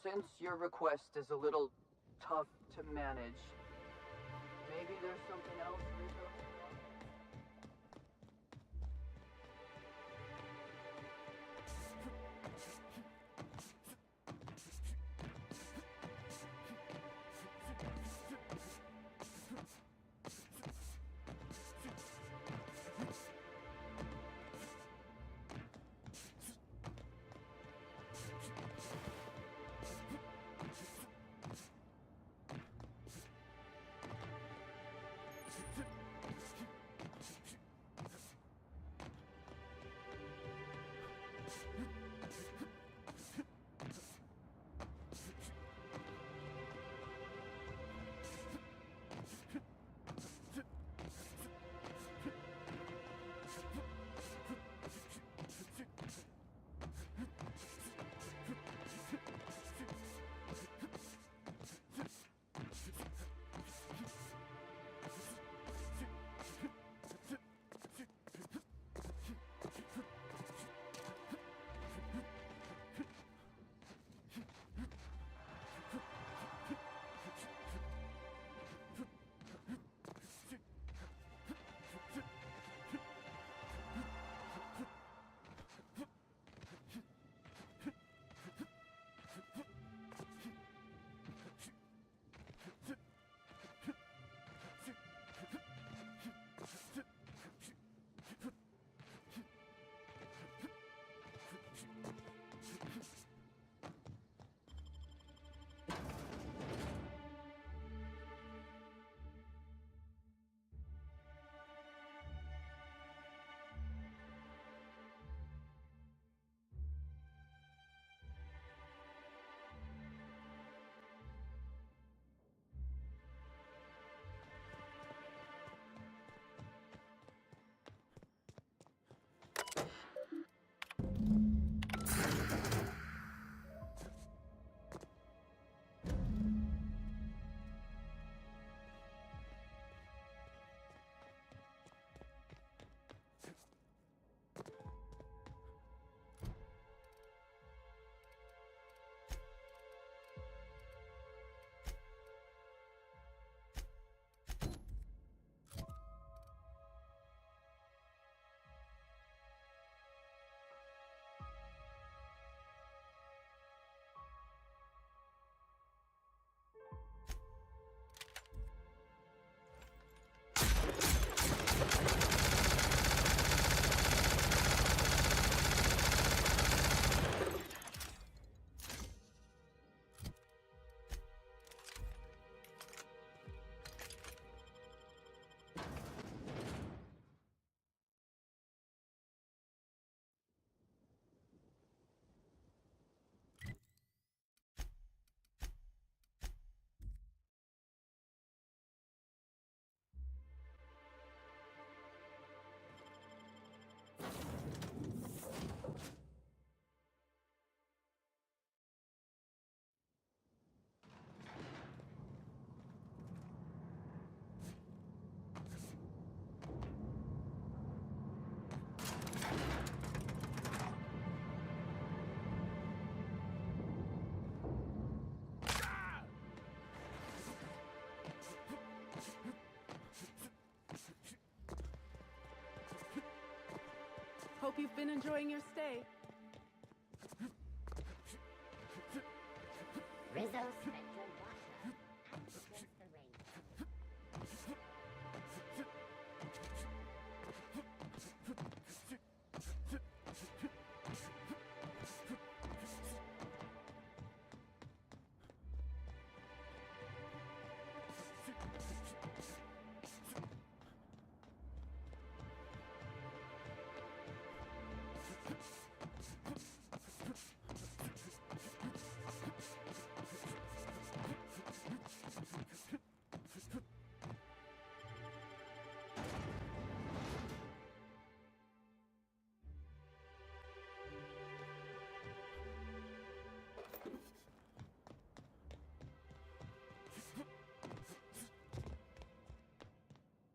Speaker 18: Since your request is a little tough to manage, maybe there's something else Rizzo?
Speaker 9: Hope you've been enjoying your stay.
Speaker 14: Rizzo Spectre Water acts against the rain.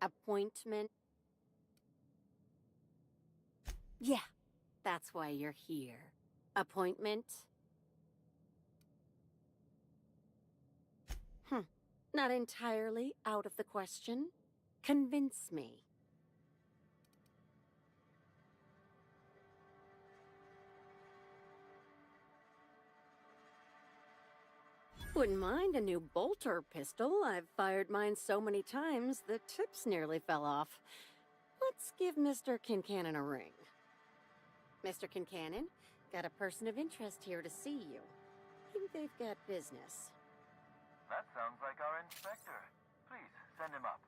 Speaker 6: Appointment? Yeah, that's why you're here. Appointment? Not entirely out of the question. Convince me. Wouldn't mind a new bolter pistol. I've fired mine so many times, the tips nearly fell off. Let's give Mr. Kincannon a ring. Mr. Kincannon, got a person of interest here to see you. Think they've got business.
Speaker 19: That sounds like our inspector. Please, send him up.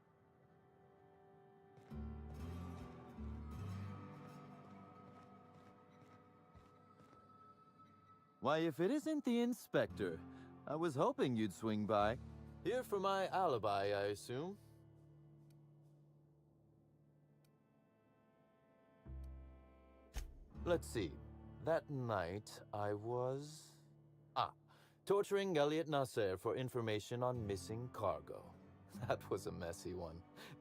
Speaker 20: Why, if it isn't the inspector, I was hoping you'd swing by. Here for my alibi, I assume. Let's see. That night, I was... torturing Elliot Nasser for information on missing cargo. That was a messy one.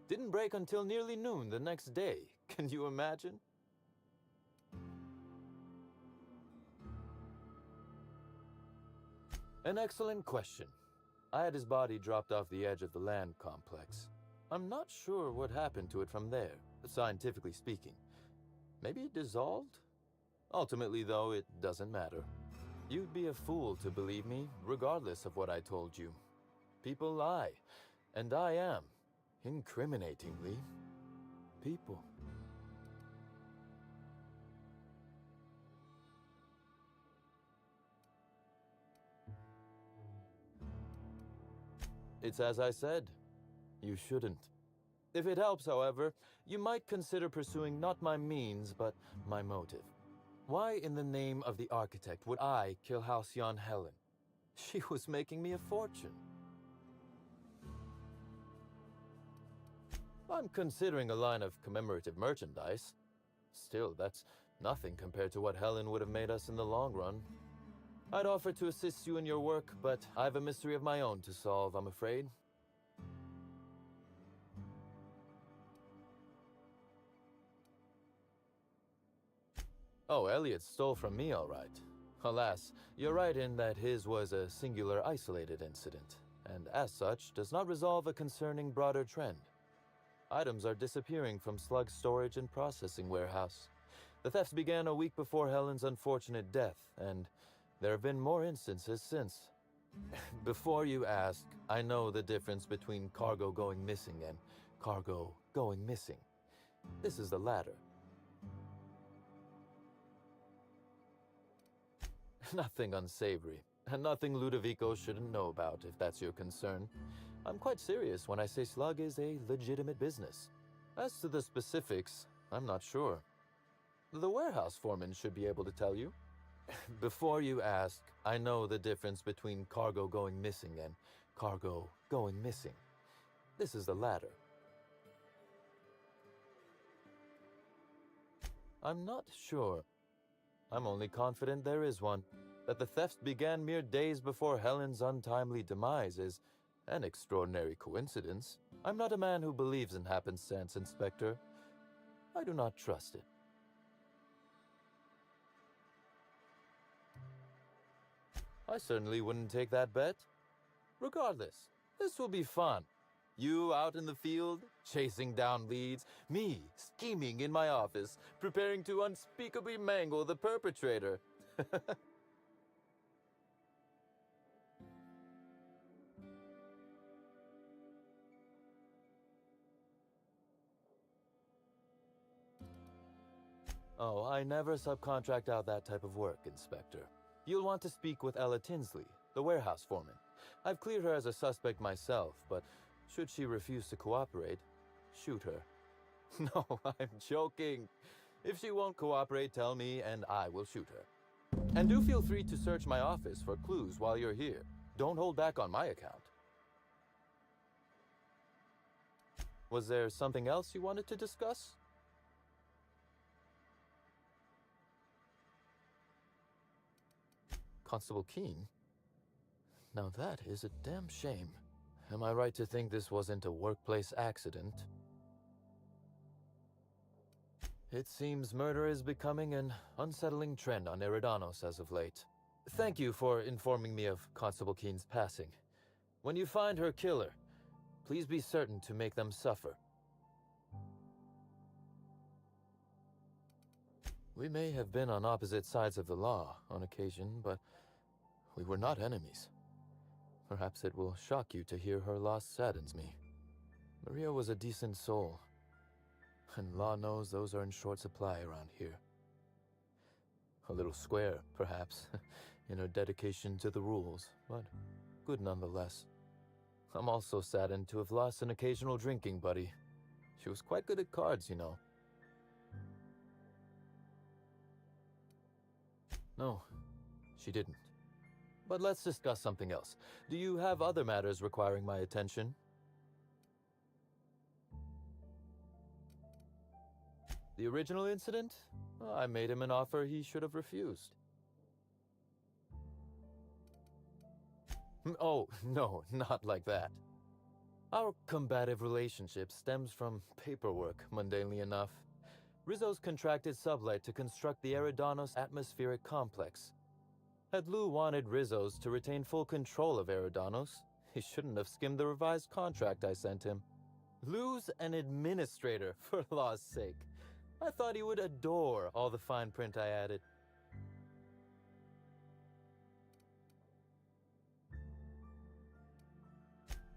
Speaker 20: Didn't break until nearly noon the next day. Can you imagine? An excellent question. I had his body dropped off the edge of the land complex. I'm not sure what happened to it from there, scientifically speaking. Maybe it dissolved? Ultimately, though, it doesn't matter. You'd be a fool to believe me, regardless of what I told you. People lie, and I am, incriminatingly, people. It's as I said. You shouldn't. If it helps, however, you might consider pursuing not my means, but my motive. Why in the name of the architect would I kill Halcyon Helen? She was making me a fortune. I'm considering a line of commemorative merchandise. Still, that's nothing compared to what Helen would have made us in the long run. I'd offer to assist you in your work, but I have a mystery of my own to solve, I'm afraid. Oh, Elliot stole from me, all right. Alas, you're right in that his was a singular, isolated incident, and as such, does not resolve a concerning broader trend. Items are disappearing from Slug's storage and processing warehouse. The thefts began a week before Helen's unfortunate death, and there have been more instances since. Before you ask, I know the difference between cargo going missing and cargo going missing. This is the latter. Nothing unsavory, and nothing Ludovico shouldn't know about, if that's your concern. I'm quite serious when I say Slug is a legitimate business. As to the specifics, I'm not sure. The warehouse foreman should be able to tell you. Before you ask, I know the difference between cargo going missing and cargo going missing. This is the latter. I'm not sure. I'm only confident there is one. That the thefts began mere days before Helen's untimely demise is an extraordinary coincidence. I'm not a man who believes in happenstance, Inspector. I do not trust it. I certainly wouldn't take that bet. Regardless, this will be fun. You out in the field, chasing down leads. Me, scheming in my office, preparing to unspeakably mangle the perpetrator. Oh, I never subcontract out that type of work, Inspector. You'll want to speak with Ella Tinsley, the warehouse foreman. I've cleared her as a suspect myself, but should she refuse to cooperate, shoot her. No, I'm joking. If she won't cooperate, tell me and I will shoot her. And do feel free to search my office for clues while you're here. Don't hold back on my account. Was there something else you wanted to discuss? Constable Keene? Now that is a damn shame. Am I right to think this wasn't a workplace accident? It seems murder is becoming an unsettling trend on Eridanos as of late. Thank you for informing me of Constable Keene's passing. When you find her killer, please be certain to make them suffer. We may have been on opposite sides of the law on occasion, but we were not enemies. Perhaps it will shock you to hear her loss saddens me. Maria was a decent soul, and law knows those are in short supply around here. A little square, perhaps, in her dedication to the rules, but good nonetheless. I'm also saddened to have lost an occasional drinking buddy. She was quite good at cards, you know. No, she didn't. But let's discuss something else. Do you have other matters requiring my attention? The original incident? I made him an offer he should have refused. Oh, no, not like that. Our combative relationship stems from paperwork, mundanely enough. Rizzo's contracted Sublight to construct the Eridanos atmospheric complex. Had Lou wanted Rizzo's to retain full control of Eridanos, he shouldn't have skimmed the revised contract I sent him. Lou's an administrator, for law's sake. I thought he would adore all the fine print I added.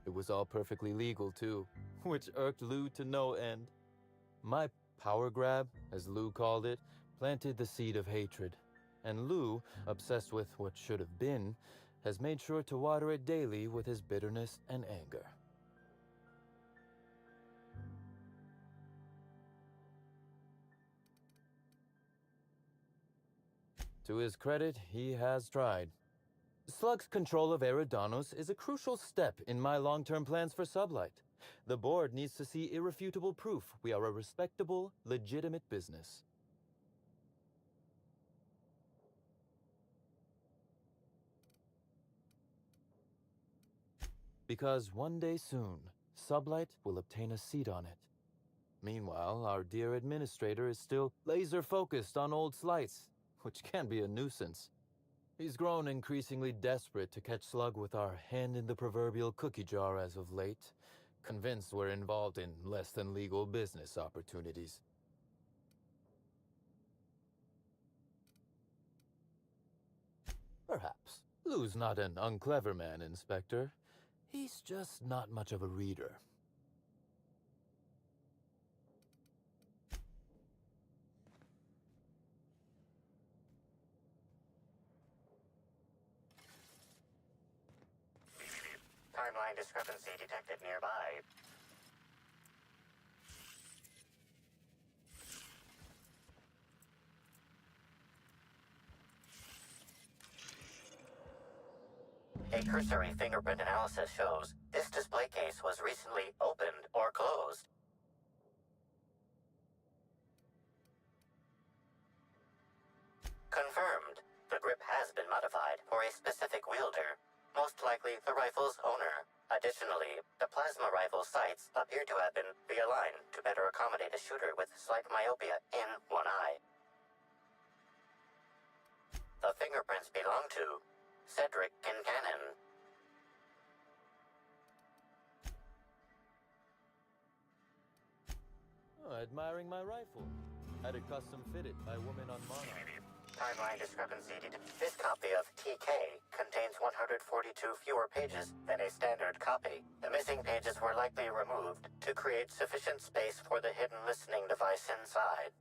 Speaker 20: It was all perfectly legal, too, which irked Lou to no end. My power grab, as Lou called it, planted the seed of hatred. And Lou, obsessed with what should have been, has made sure to water it daily with his bitterness and anger. To his credit, he has tried. Slug's control of Eridanos is a crucial step in my long-term plans for Sublight. The board needs to see irrefutable proof we are a respectable, legitimate business. Because one day soon, Sublight will obtain a seat on it. Meanwhile, our dear administrator is still laser-focused on old slights, which can be a nuisance. He's grown increasingly desperate to catch Slug with our hand in the proverbial cookie jar as of late, convinced we're involved in less than legal business opportunities. Perhaps. Lou's not an unclever man, Inspector. He's just not much of a reader.
Speaker 13: Timeline discrepancy detected nearby. A cursory fingerprint analysis shows this display case was recently opened or closed. Confirmed. The grip has been modified for a specific wielder, most likely the rifle's owner. Additionally, the plasma rifle sights appear to have been realigned to better accommodate a shooter with slight myopia in one eye. The fingerprints belong to Cedric Kincannon.
Speaker 20: Oh, admiring my rifle. Had it custom fitted by a woman on Monarch.
Speaker 13: Timeline discrepancy. This copy of TK contains 142 fewer pages than a standard copy. The missing pages were likely removed to create sufficient space for the hidden listening device inside.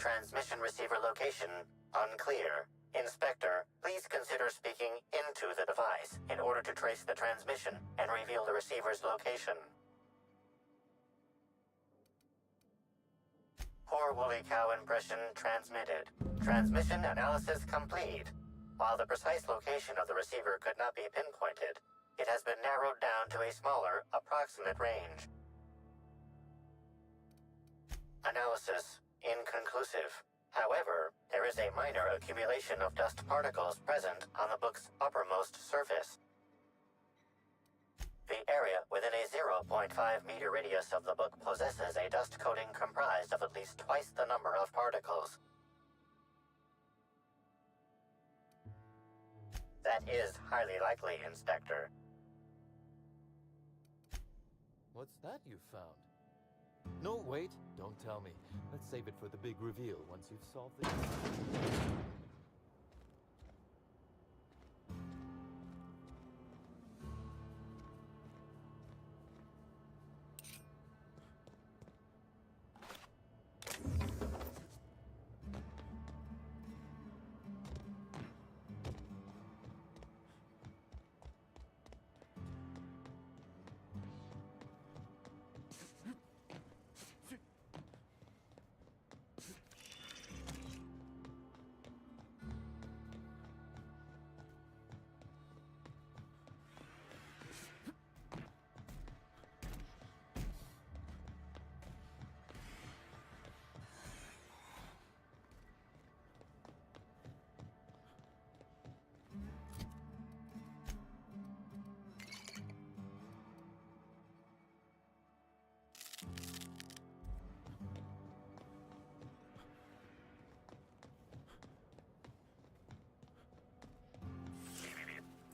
Speaker 13: Transmission receiver location unclear. Inspector, please consider speaking into the device in order to trace the transmission and reveal the receiver's location. Poor woolly cow impression transmitted. Transmission analysis complete. While the precise location of the receiver could not be pinpointed, it has been narrowed down to a smaller, approximate range. Analysis inconclusive. However, there is a minor accumulation of dust particles present on the book's uppermost surface. The area within a 0.5-meter radius of the book possesses a dust coating comprised of at least twice the number of particles. That is highly likely, Inspector.
Speaker 20: What's that you found? No, wait, don't tell me. Let's save it for the big reveal once you've solved the...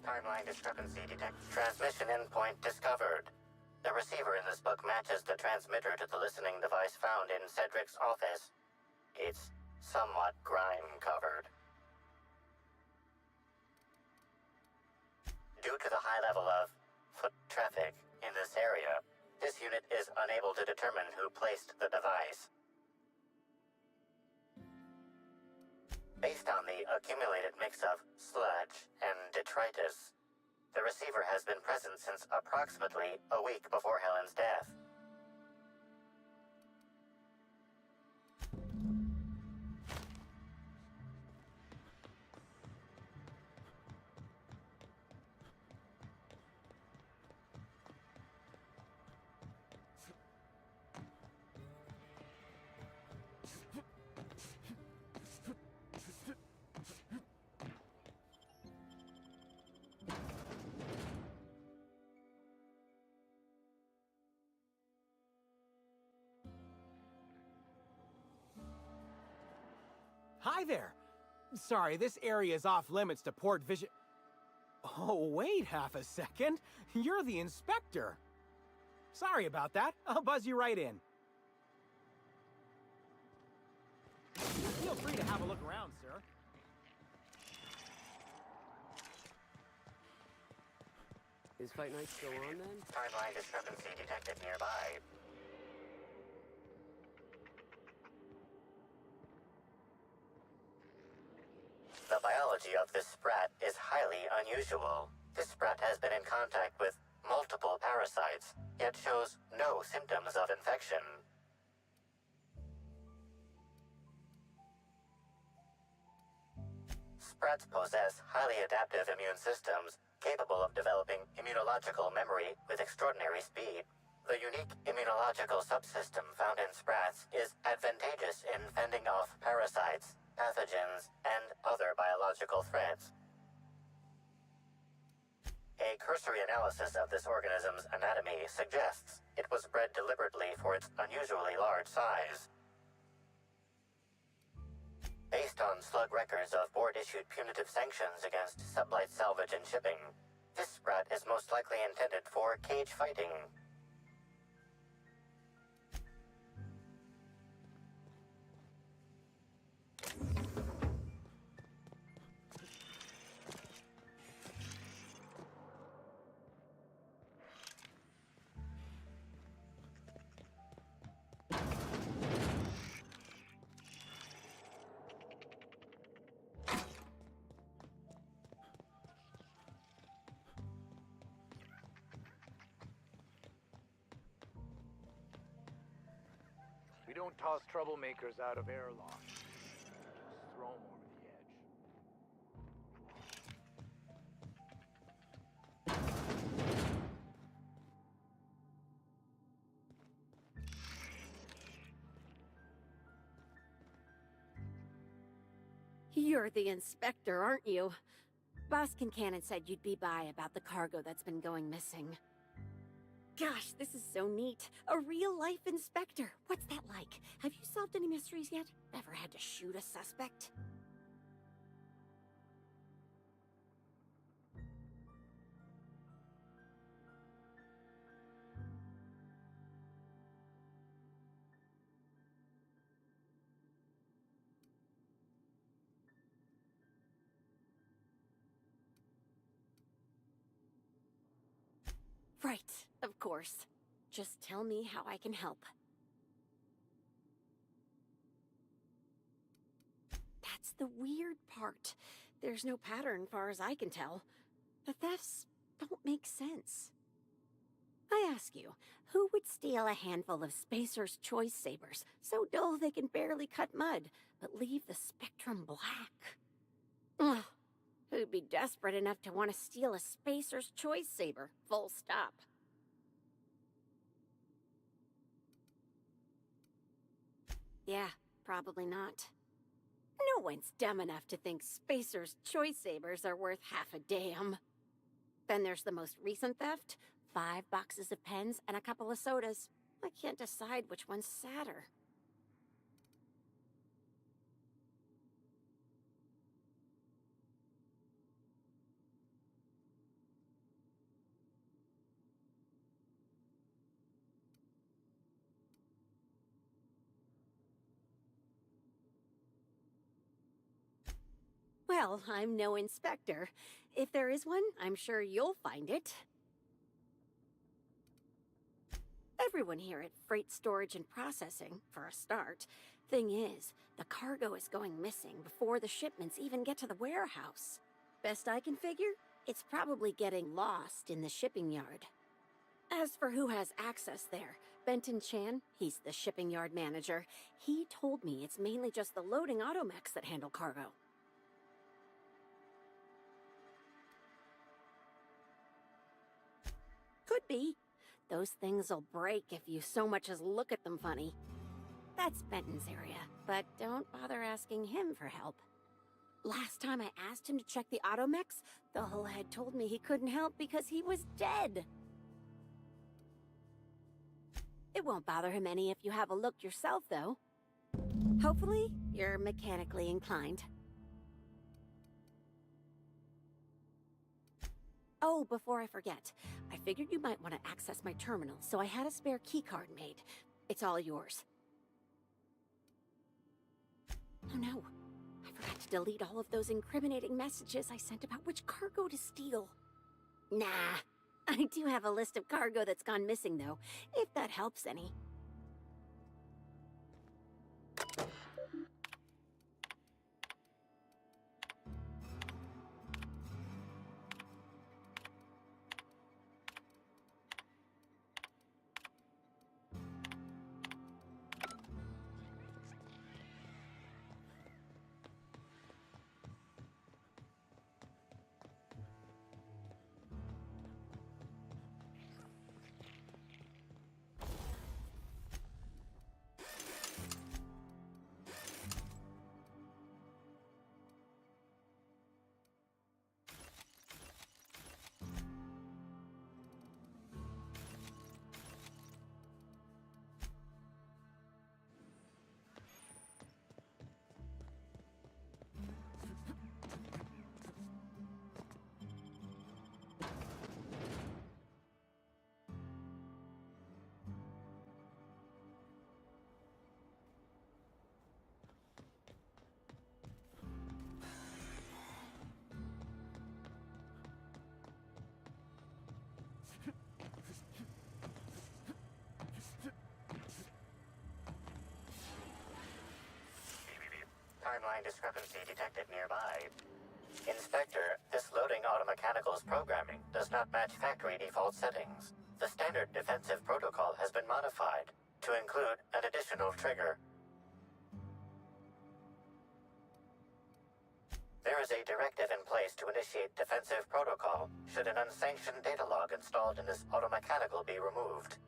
Speaker 13: Timeline discrepancy detected. Transmission endpoint discovered. The receiver in this book matches the transmitter to the listening device found in Cedric's office. It's somewhat grime-covered. Due to the high level of foot traffic in this area, this unit is unable to determine who placed the device. Based on the accumulated mix of sludge and detritus, the receiver has been present since approximately a week before Helen's death.
Speaker 21: Hi there. Sorry, this area is off limits to port vision. Oh, wait half a second. You're the inspector. Sorry about that. I'll buzz you right in. Feel free to have a look around, sir.
Speaker 18: Is Fight Night still on then?
Speaker 13: Timeline discrepancy detected nearby. The biology of this sprat is highly unusual. This sprat has been in contact with multiple parasites, yet shows no symptoms of infection. Sprats possess highly adaptive immune systems, capable of developing immunological memory with extraordinary speed. The unique immunological subsystem found in sprats is advantageous in fending off parasites, pathogens, and other biological threats. A cursory analysis of this organism's anatomy suggests it was bred deliberately for its unusually large size. Based on slug records of board-issued punitive sanctions against sublight salvage and shipping, this sprat is most likely intended for cage fighting.
Speaker 22: We don't toss troublemakers out of airlocks. Just throw them over the edge.
Speaker 6: You're the inspector, aren't you? Boss Kincannon said you'd be by about the cargo that's been going missing. Gosh, this is so neat. A real-life inspector. What's that like? Have you solved any mysteries yet? Ever had to shoot a suspect? Right, of course. Just tell me how I can help. That's the weird part. There's no pattern far as I can tell. The thefts don't make sense. I ask you, who would steal a handful of Spacer's Choice Sabers, so dull they can barely cut mud, but leave the spectrum black? Ugh. Who'd be desperate enough to want to steal a Spacer's Choice Saber, full stop? Yeah, probably not. No one's dumb enough to think Spacer's Choice Sabers are worth half a damn. Then there's the most recent theft. 5 boxes of pens and a couple of sodas. I can't decide which one's sadder. Well, I'm no inspector. If there is one, I'm sure you'll find it. Everyone here at Freight Storage and Processing, for a start. Thing is, the cargo is going missing before the shipments even get to the warehouse. Best I can figure, it's probably getting lost in the shipping yard. As for who has access there, Benton Chan, he's the shipping yard manager. He told me it's mainly just the loading automechs that handle cargo. Could be. Those things'll break if you so much as look at them funny. That's Benton's area, but don't bother asking him for help. Last time I asked him to check the automechs, the whole head told me he couldn't help because he was dead. It won't bother him any if you have a look yourself, though. Hopefully, you're mechanically inclined. Oh, before I forget, I figured you might want to access my terminal, so I had a spare keycard made. It's all yours. Oh no, I forgot to delete all of those incriminating messages I sent about which cargo to steal. Nah, I do have a list of cargo that's gone missing though, if that helps any.
Speaker 13: Timeline discrepancy detected nearby. Inspector, this loading automechanical's programming does not match factory default settings. The standard defensive protocol has been modified to include an additional trigger. There is a directive in place to initiate defensive protocol should an unsanctioned data log installed in this automechanical be removed.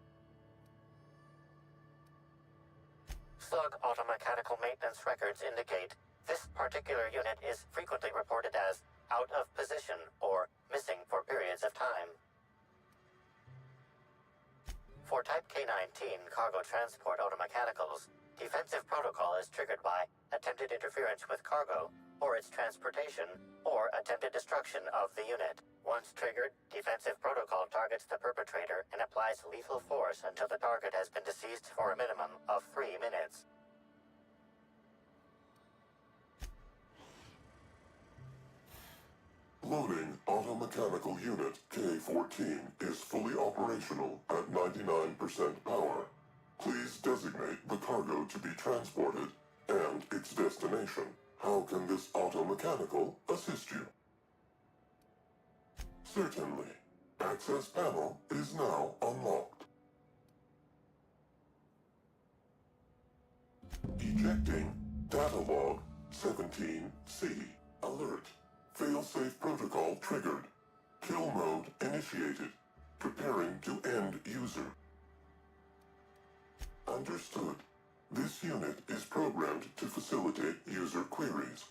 Speaker 13: Slug automechanical maintenance records indicate this particular unit is frequently reported as out of position or missing for periods of time. For Type K-19 cargo transport automechanicals, defensive protocol is triggered by attempted interference with cargo, or its transportation, or attempted destruction of the unit. Once triggered, defensive protocol targets the perpetrator and applies lethal force until the target has been deceased for a minimum of 3 minutes.
Speaker 4: Loading automechanical. Automechanical Unit K-14 is fully operational at 99% power. Please designate the cargo to be transported and its destination. How can this automechanical assist you? Certainly. Access panel is now unlocked. Ejecting data log 17C. Alert. Failsafe protocol triggered. Kill mode initiated. Preparing to end user. Understood. This unit is programmed to facilitate user queries.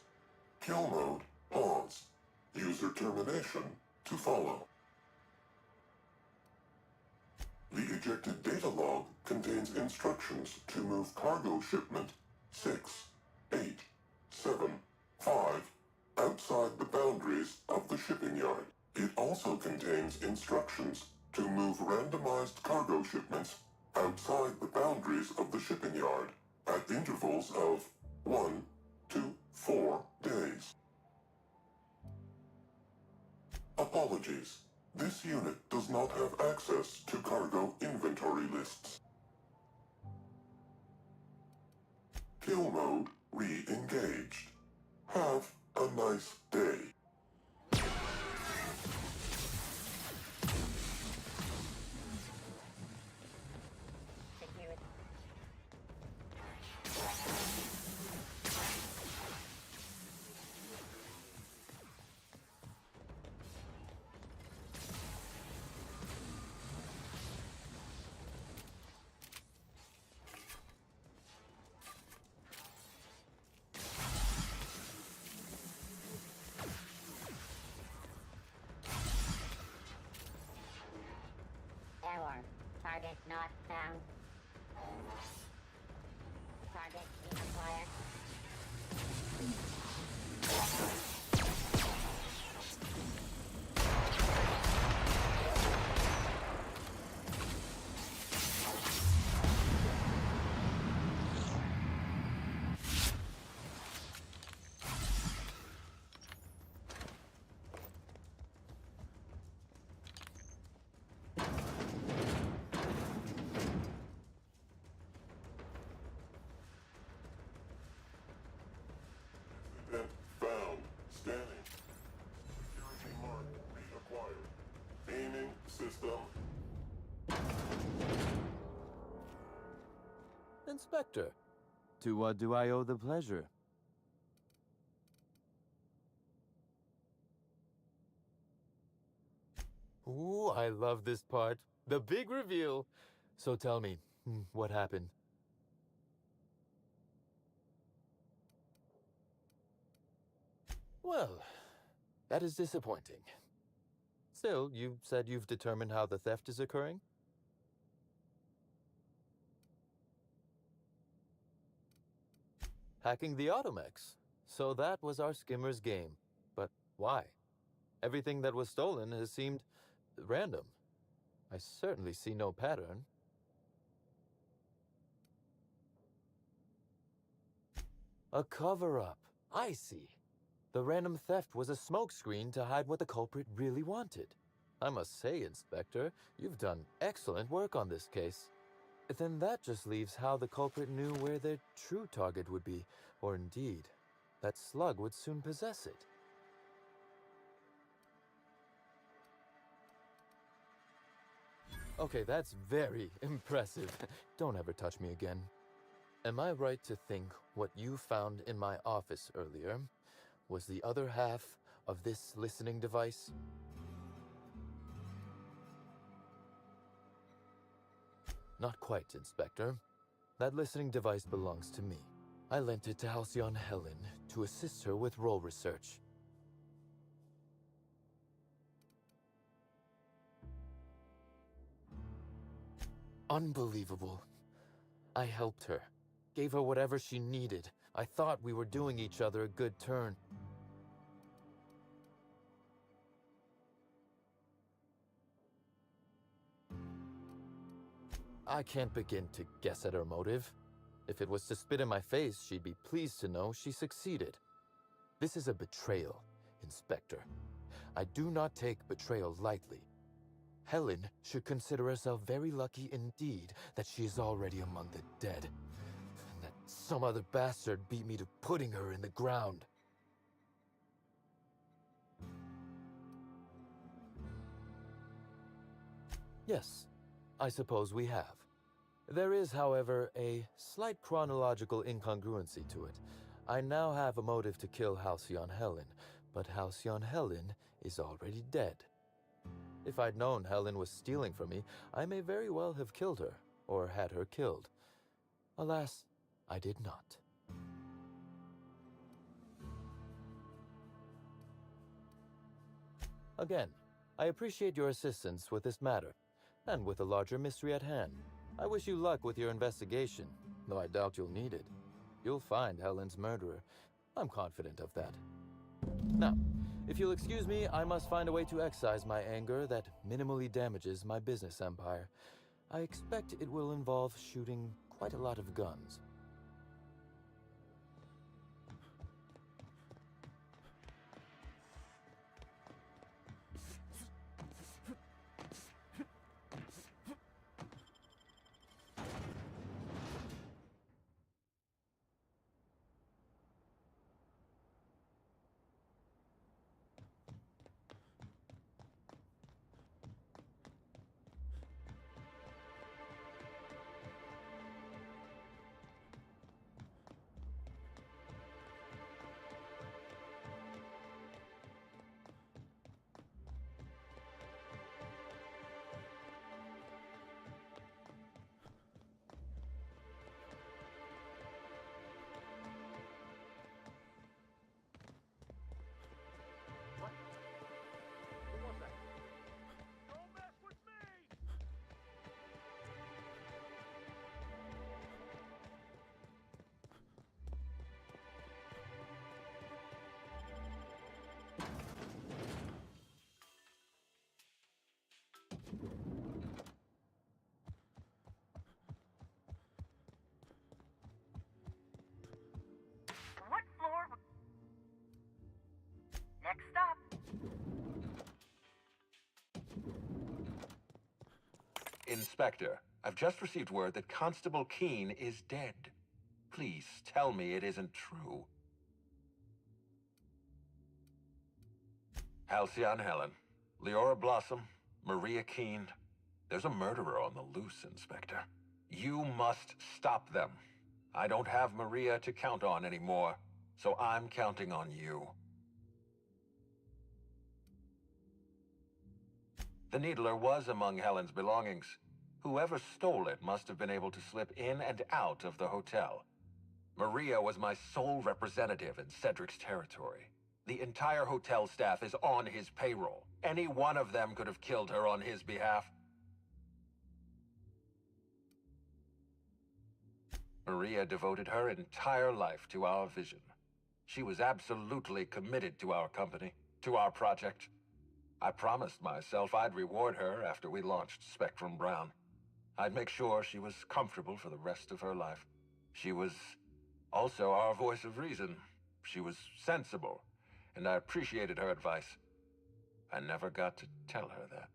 Speaker 4: Kill mode pause. User termination to follow. The ejected data log contains instructions to move cargo shipment 6, 8, 7, 5 outside the boundaries of the shipping yard. It also contains instructions to move randomized cargo shipments outside the boundaries of the shipping yard at intervals of 1 to 4 days. Apologies. This unit does not have access to cargo inventory lists. Kill mode re-engaged. Have a nice day.
Speaker 7: Error. Target not found. Target reacquired.
Speaker 4: Event found. Scanning. Security mark reacquired. Aiming system.
Speaker 20: Inspector, to what do I owe the pleasure? Ooh, I love this part. The big reveal. So tell me, what happened? Well, that is disappointing. Still, you said you've determined how the theft is occurring? Hacking the Automex. So that was our skimmer's game. But why? Everything that was stolen has seemed random. I certainly see no pattern. A cover-up. I see. The random theft was a smokescreen to hide what the culprit really wanted. I must say, Inspector, you've done excellent work on this case. Then that just leaves how the culprit knew where their true target would be, or indeed, that Slug would soon possess it. Okay, that's very impressive. Don't ever touch me again. Am I right to think what you found in my office earlier was the other half of this listening device? Not quite, Inspector. That listening device belongs to me. I lent it to Halcyon Helen to assist her with role research. Unbelievable. I helped her. Gave her whatever she needed. I thought we were doing each other a good turn. I can't begin to guess at her motive. If it was to spit in my face, she'd be pleased to know she succeeded. This is a betrayal, Inspector. I do not take betrayal lightly. Helen should consider herself very lucky indeed that she is already among the dead, and that some other bastard beat me to putting her in the ground. Yes, I suppose we have. There is, however, a slight chronological incongruency to it. I now have a motive to kill Halcyon Helen, but Halcyon Helen is already dead. If I'd known Helen was stealing from me, I may very well have killed her, or had her killed. Alas, I did not. Again, I appreciate your assistance with this matter, and with the larger mystery at hand. I wish you luck with your investigation, though I doubt you'll need it. You'll find Helen's murderer. I'm confident of that. Now, if you'll excuse me, I must find a way to excise my anger that minimally damages my business empire. I expect it will involve shooting quite a lot of guns.
Speaker 10: What floor? Next stop.
Speaker 2: Inspector, I've just received word that Constable Keene is dead. Please tell me it isn't true. Halcyon Helen, Leora Blossom, Maria Keene. There's a murderer on the loose, Inspector. You must stop them. I don't have Maria to count on anymore, so I'm counting on you. The Needler was among Helen's belongings. Whoever stole it must have been able to slip in and out of the hotel. Maria was my sole representative in Cedric's territory. The entire hotel staff is on his payroll. Any one of them could have killed her on his behalf. Maria devoted her entire life to our vision. She was absolutely committed to our company, to our project. I promised myself I'd reward her after we launched Spectrum Brown. I'd make sure she was comfortable for the rest of her life. She was also our voice of reason. She was sensible, and I appreciated her advice. I never got to tell her that.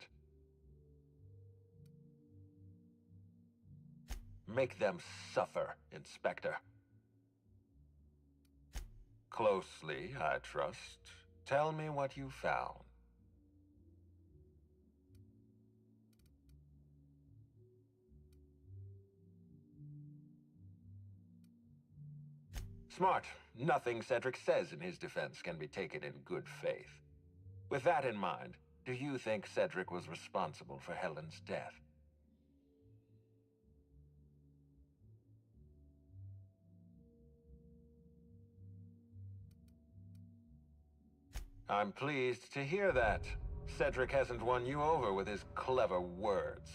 Speaker 2: Make them suffer, Inspector. Closely, I trust. Tell me what you found. Smart. Nothing Cedric says in his defense can be taken in good faith. With that in mind, do you think Cedric was responsible for Helen's death? I'm pleased to hear that. Cedric hasn't won you over with his clever words.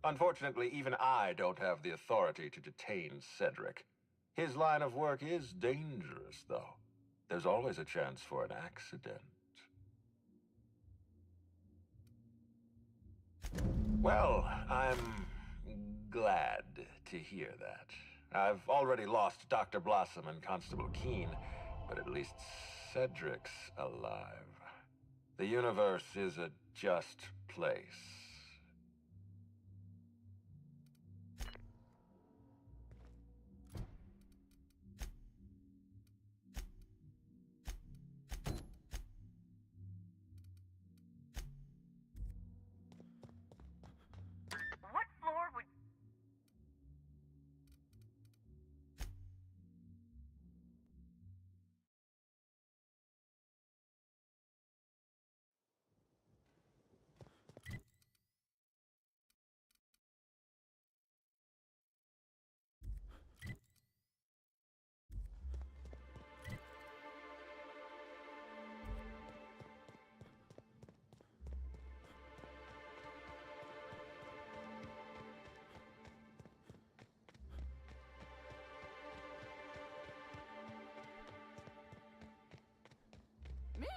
Speaker 2: Unfortunately, even I don't have the authority to detain Cedric. His line of work is dangerous, though. There's always a chance for an accident. Well, I'm glad to hear that. I've already lost Dr. Blossom and Constable Keene, but at least Cedric's alive. The universe is a just place.
Speaker 19: What floor would...
Speaker 10: Me?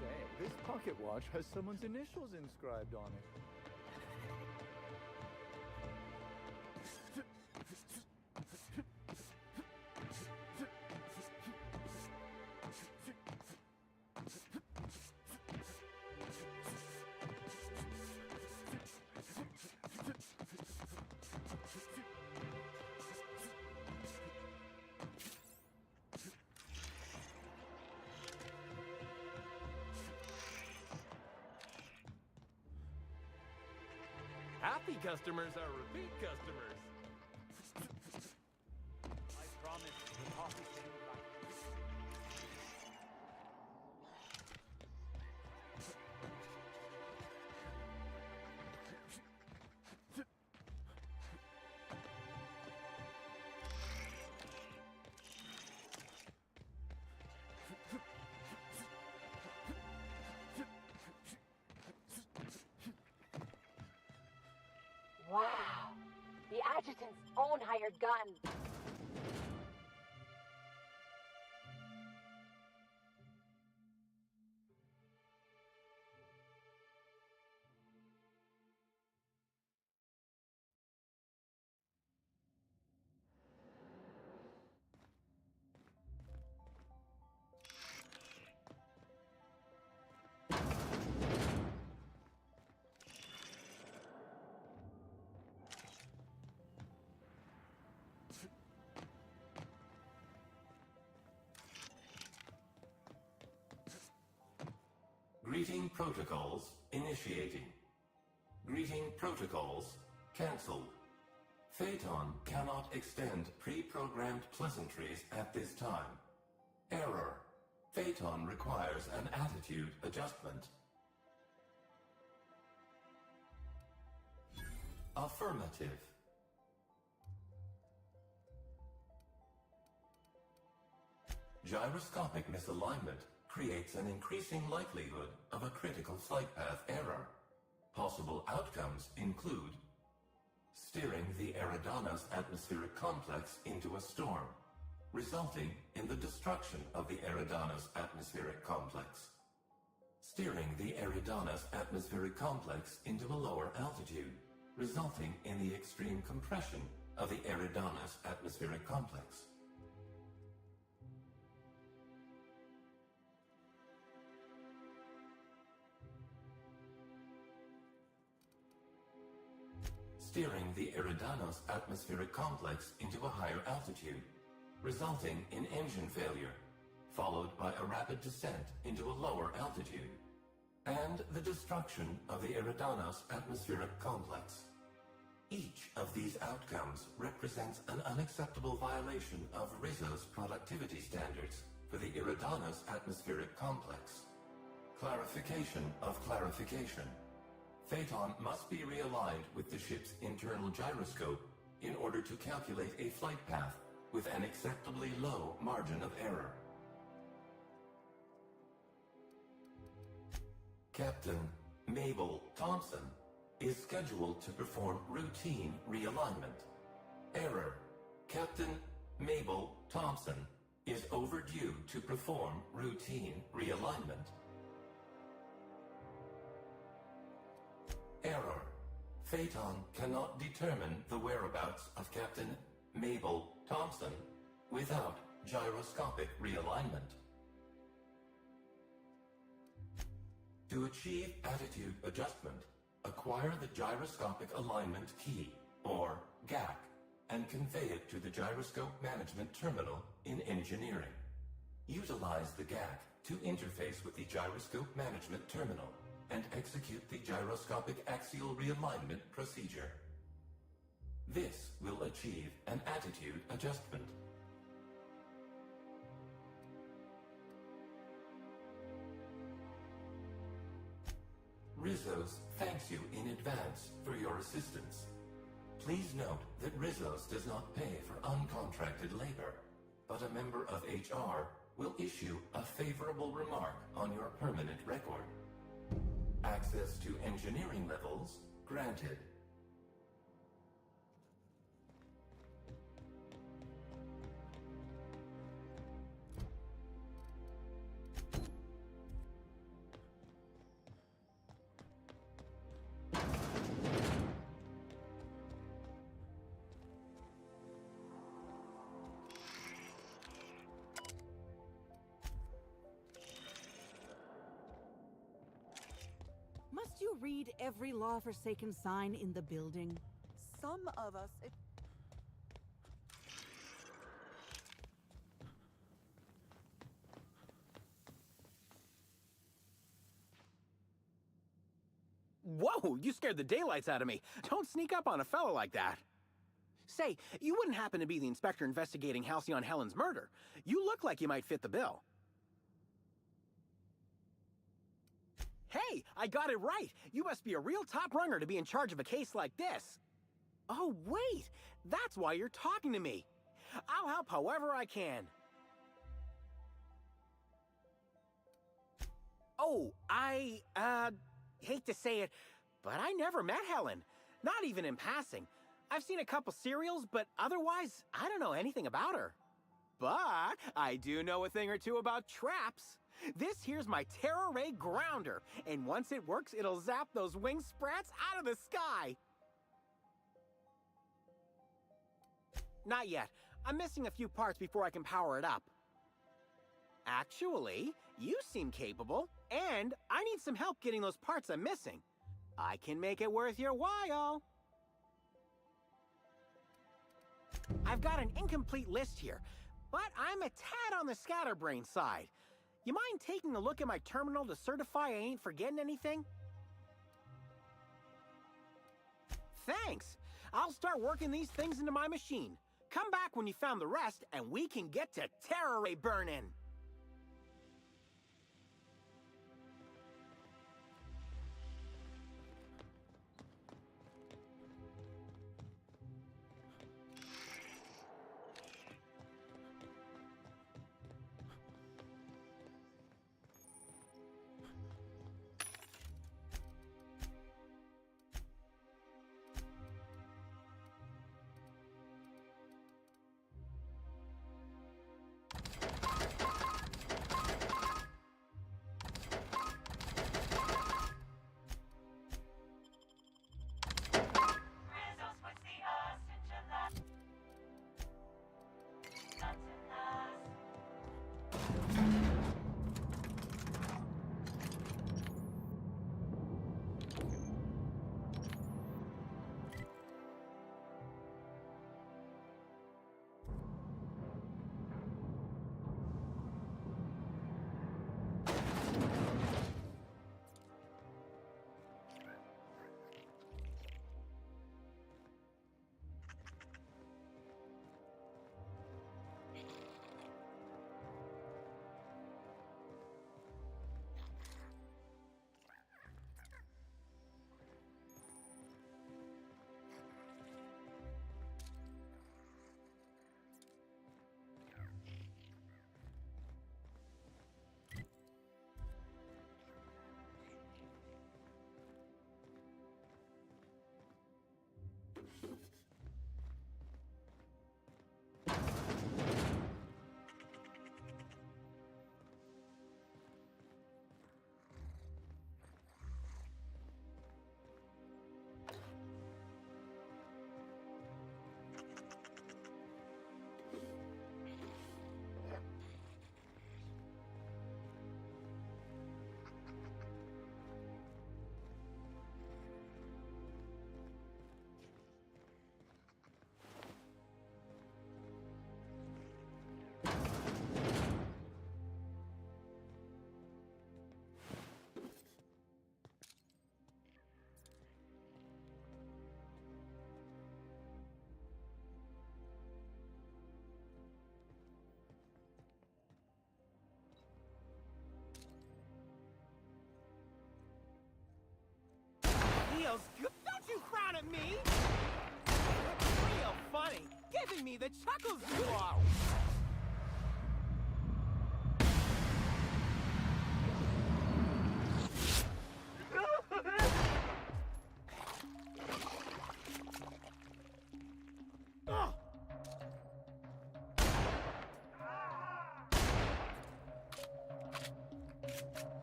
Speaker 12: Say, this pocket watch has someone's initials inscribed on it.
Speaker 3: Happy customers are repeat customers.
Speaker 22: I promise the coffee thing back.
Speaker 10: Wow. The adjutant's own hired gun.
Speaker 8: Greeting protocols initiating. Greeting protocols cancelled. Phaeton cannot extend pre-programmed pleasantries at this time. Error. Phaeton requires an attitude adjustment. Affirmative. Gyroscopic misalignment creates an increasing likelihood of a critical flight path error. Possible outcomes include steering the Eridanos atmospheric complex into a storm, resulting in the destruction of the Eridanos atmospheric complex. Steering the Eridanos atmospheric complex into a lower altitude, resulting in the extreme compression of the Eridanos atmospheric complex. Steering the Eridanos atmospheric complex into a higher altitude, resulting in engine failure, followed by a rapid descent into a lower altitude, and the destruction of the Eridanos atmospheric complex. Each of these outcomes represents an unacceptable violation of Rizzo's productivity standards for the Eridanos atmospheric complex. Clarification of clarification. Phaeton must be realigned with the ship's internal gyroscope in order to calculate a flight path with an acceptably low margin of error. Captain Mabel Thompson, is scheduled to perform routine realignment. Error. Captain Mabel Thompson is overdue to perform routine realignment. Error. Phaeton cannot determine the whereabouts of Captain Mabel Thompson without gyroscopic realignment. To achieve attitude adjustment, acquire the gyroscopic alignment key, or GAC, and convey it to the gyroscope management terminal in engineering. Utilize the GAC to interface with the gyroscope management terminal and execute the gyroscopic axial realignment procedure. This will achieve an attitude adjustment. Rizos thanks you in advance for your assistance. Please note that Rizos does not pay for uncontracted labor, but a member of HR will issue a favorable remark on your permanent record. Access to engineering levels granted.
Speaker 11: Must you read every law-forsaken sign in the building?
Speaker 10: Some of us...
Speaker 21: Whoa, you scared the daylights out of me. Don't sneak up on a fella like that. Say, you wouldn't happen to be the inspector investigating Halcyon Helen's murder. You look like you might fit the bill. Hey, I got it right. You must be a real top runner to be in charge of a case like this. Oh, wait. That's why you're talking to me. I'll help however I can. Oh, I hate to say it, but I never met Helen. Not even in passing. I've seen a couple serials, but otherwise, I don't know anything about her. But I do know a thing or two about traps. This here's my Terror Ray Grounder, and once it works, it'll zap those wing sprats out of the sky. Not yet. I'm missing a few parts before I can power it up. Actually, you seem capable, and I need some help getting those parts I'm missing. I can make it worth your while. I've got an incomplete list here, but I'm a tad on the scatterbrain side. You mind taking a look at my terminal to certify I ain't forgetting anything? Thanks! I'll start working these things into my machine. Come back when you found the rest, and we can get to Terror Ray burning! giving me the chuckles you are!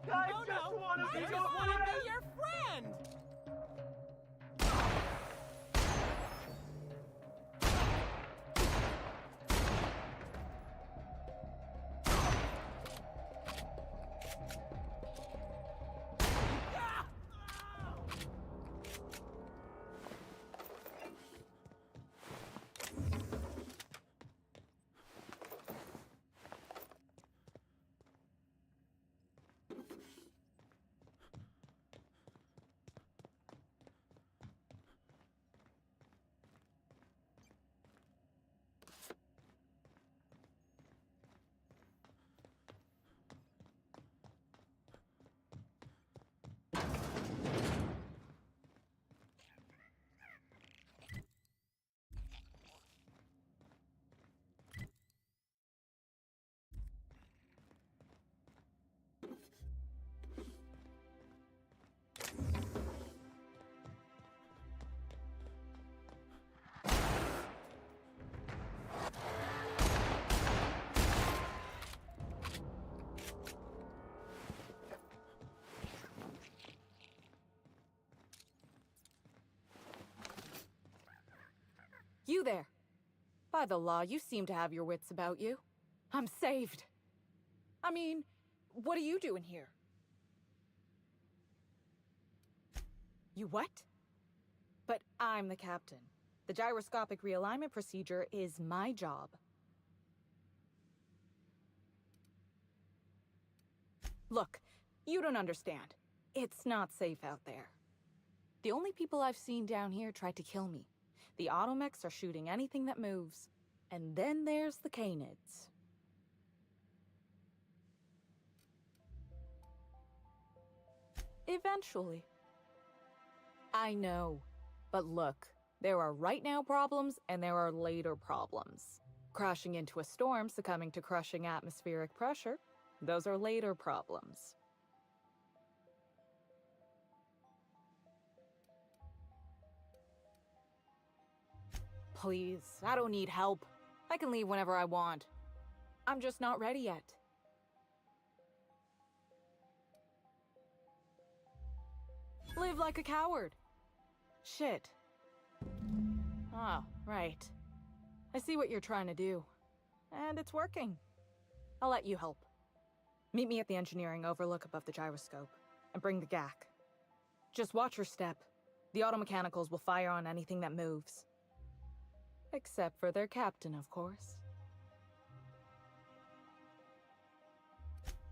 Speaker 22: I just want to be your friend!
Speaker 21: Your friend!
Speaker 5: You there. By the law, you seem to have your wits about you. I'm saved. I mean, what are you doing here? You what? But I'm the captain. The gyroscopic realignment procedure is my job. Look, you don't understand. It's not safe out there. The only people I've seen down here tried to kill me. The automechs are shooting anything that moves. And then there's the canids. Eventually. I know. But look, there are right now problems and there are later problems. Crashing into a storm, succumbing to crushing atmospheric pressure, those are later problems. Please, I don't need help. I can leave whenever I want. I'm just not ready yet. Live like a coward. Shit. Ah, right. I see what you're trying to do. And it's working. I'll let you help. Meet me at the engineering overlook above the gyroscope. And bring the GAC. Just watch your step. The automechanicals will fire on anything that moves. Except for their captain, of course.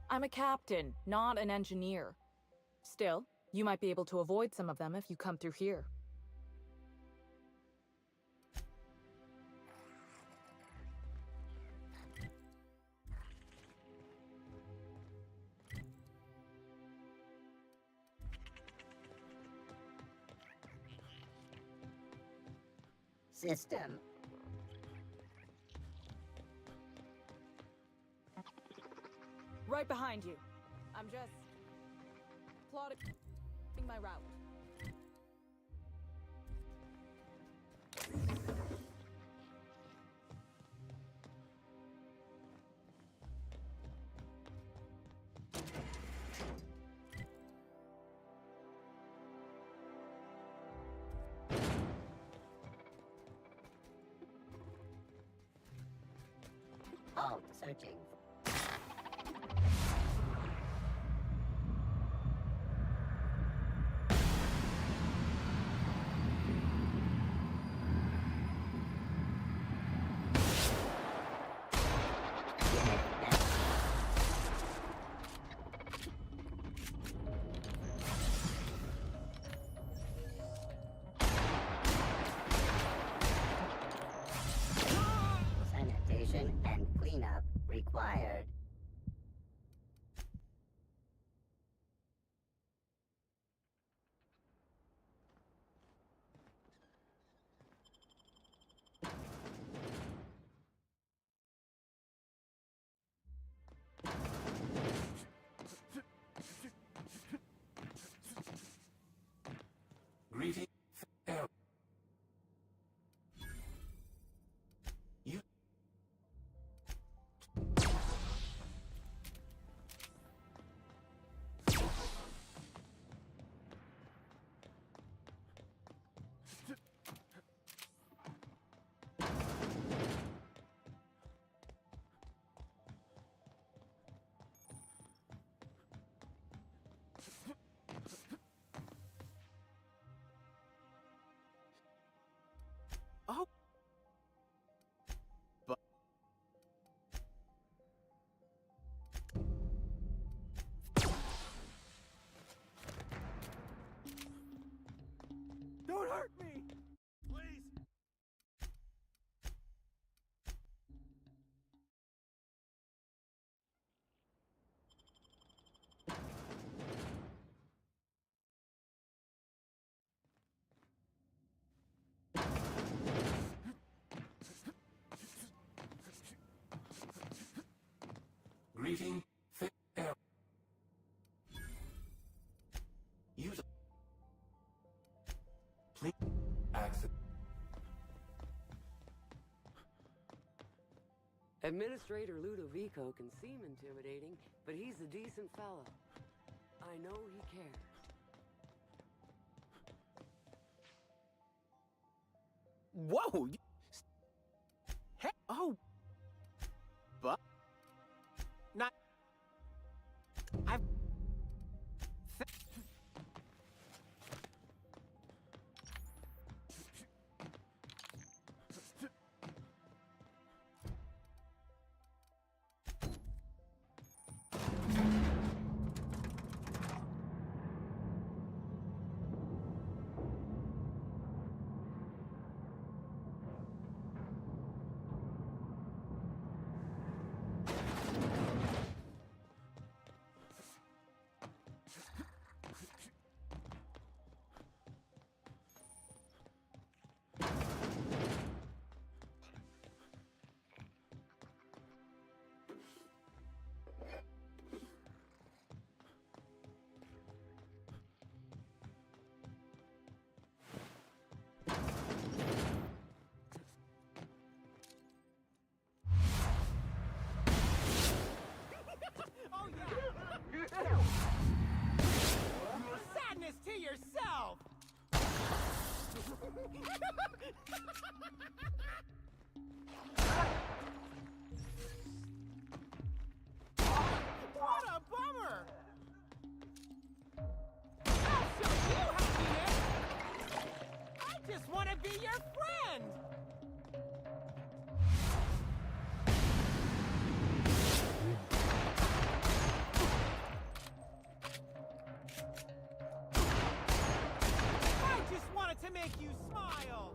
Speaker 5: I'm a captain, not an engineer. Still, you might be able to avoid some of them if you come through here.
Speaker 14: System.
Speaker 5: Right behind you. I'm just plotting my route.
Speaker 14: Halt searching. Sanitation and cleanup required.
Speaker 8: Greeting. Air. Use. Please. Access.
Speaker 15: Administrator Ludovico can seem intimidating, but he's a decent fellow. I know he cares.
Speaker 21: Whoa! Hey, oh! But... Not... I've... Sadness to yourself! What a bummer! I'll show you happiness! I just want to be your friend! To make you smile!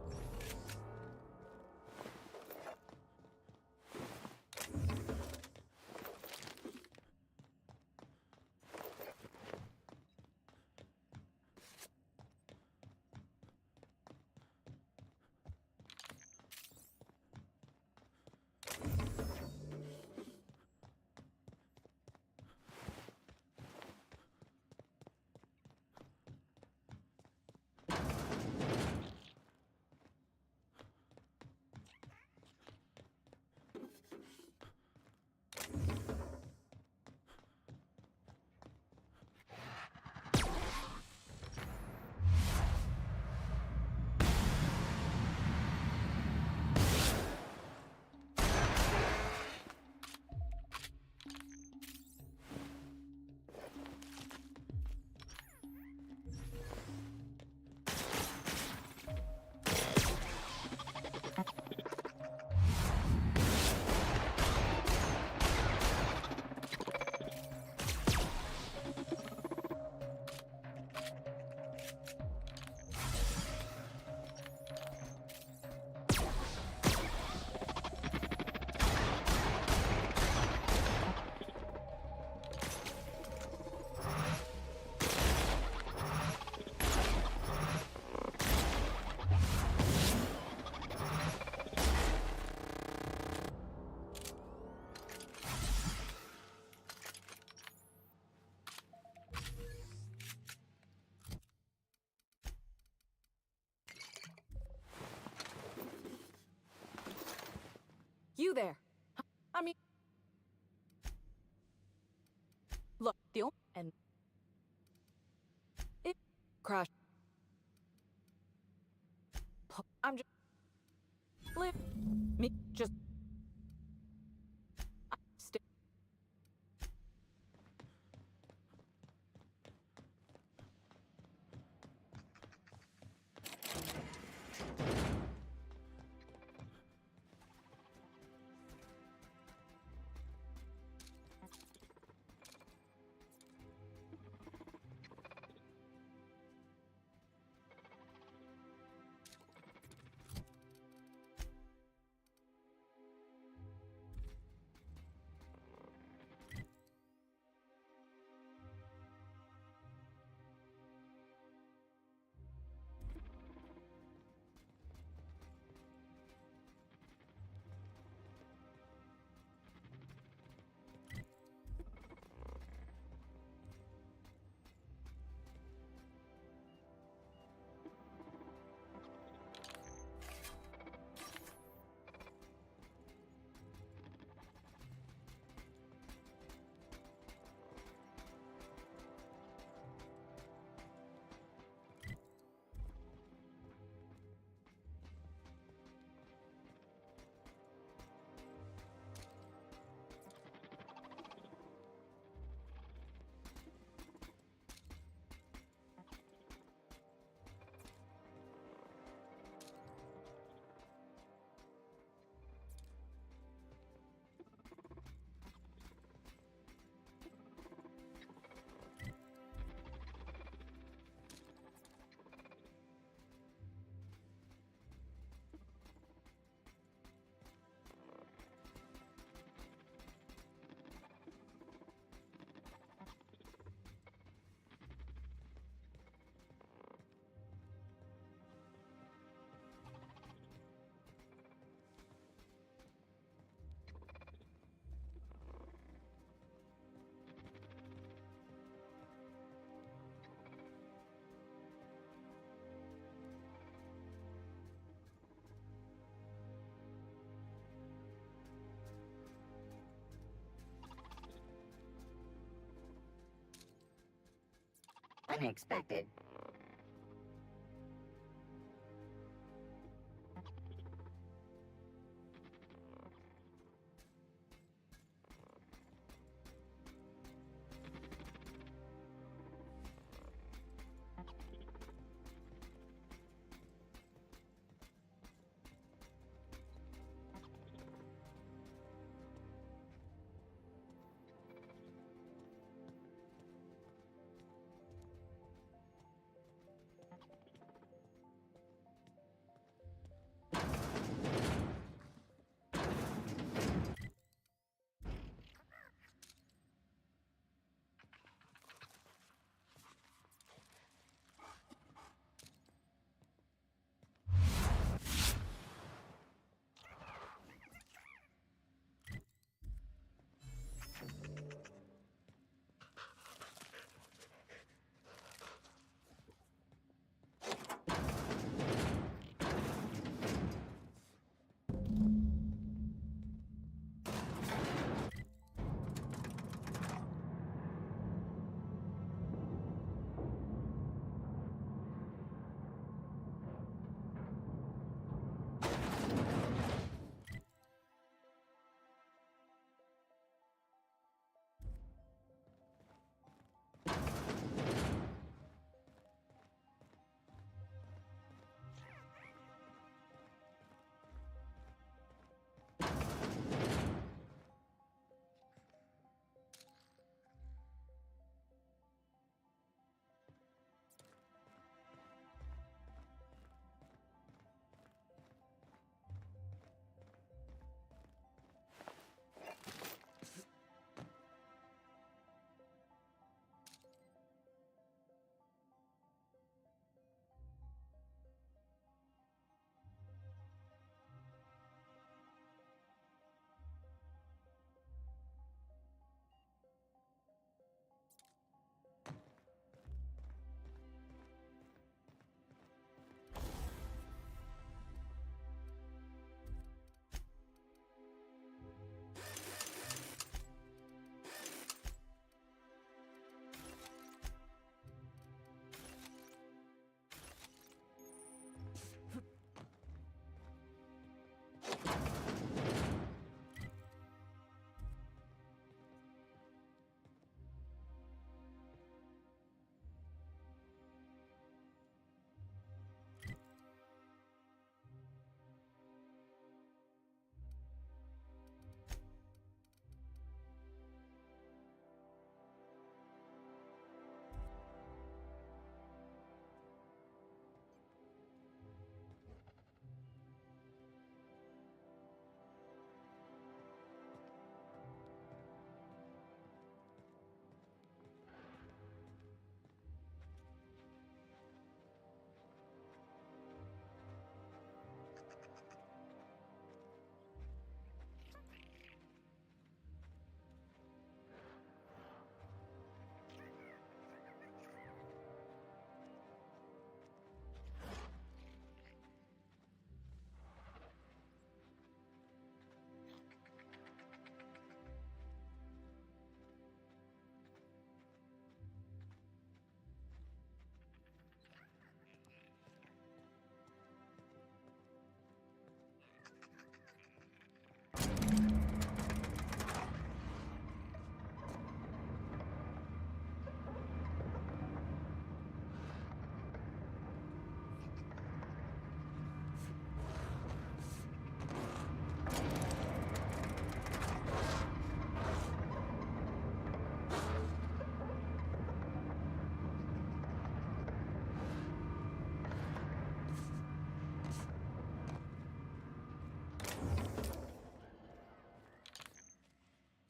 Speaker 21: You there. I mean... Look, and... It... crashed. I'm just... Live... Me... just...
Speaker 14: unexpected.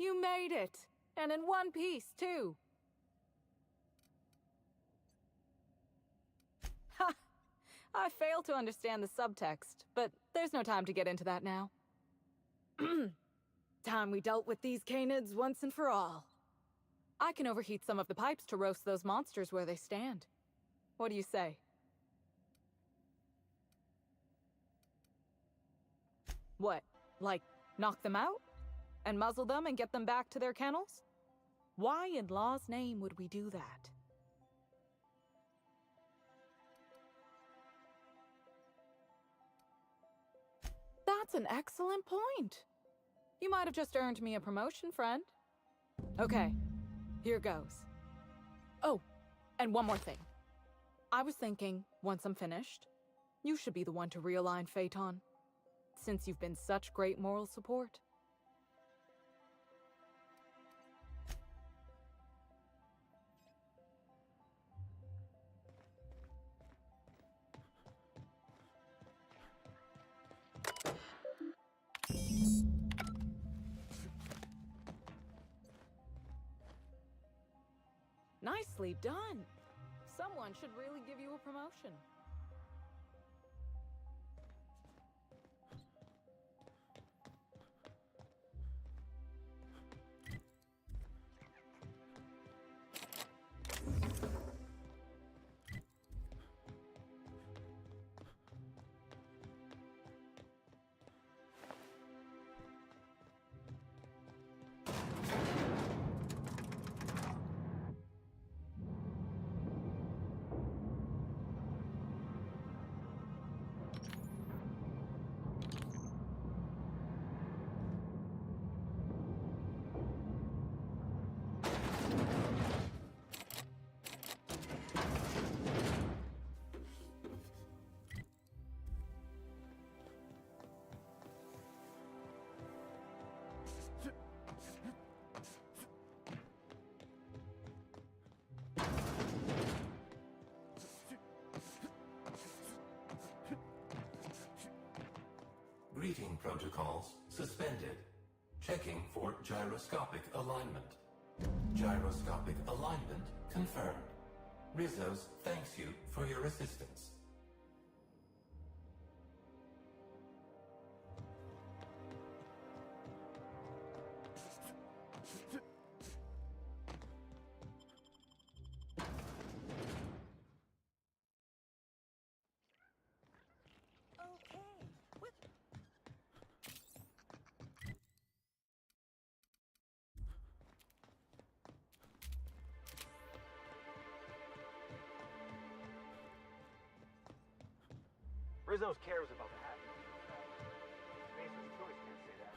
Speaker 5: You made it! And in one piece, too! Ha! I fail to understand the subtext, but there's no time to get into that now. Time we dealt with these canids once and for all. I can overheat some of the pipes to roast those monsters where they stand. What do you say? What, like, knock them out? And muzzle them and get them back to their kennels? Why in law's name would we do that? That's an excellent point. You might have just earned me a promotion, friend. Okay, here goes. Oh, and one more thing. I was thinking, once I'm finished, you should be the one to realign Phaeton, since you've been such great moral support. Nicely done. Someone should really give you a promotion.
Speaker 8: Greeting protocols suspended. Checking for gyroscopic alignment. Gyroscopic alignment confirmed. Rizzo's thanks you for your assistance.
Speaker 22: Rizzo's cares about the happiness of his family. Mason's choice can't say that.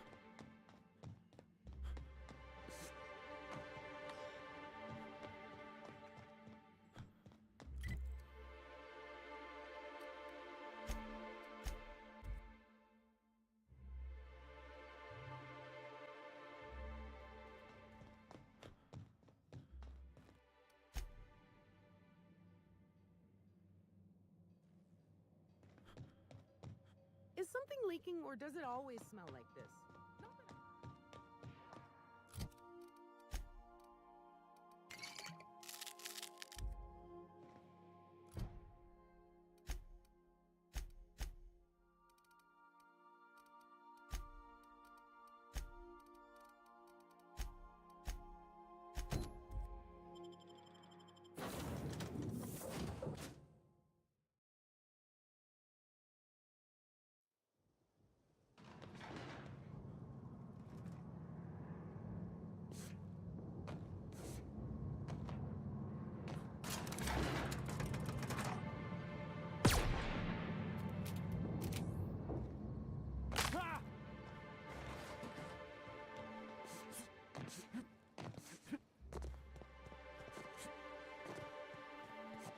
Speaker 9: Is something leaking, or does it always smell like this?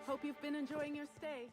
Speaker 9: Hope you've been enjoying your stay.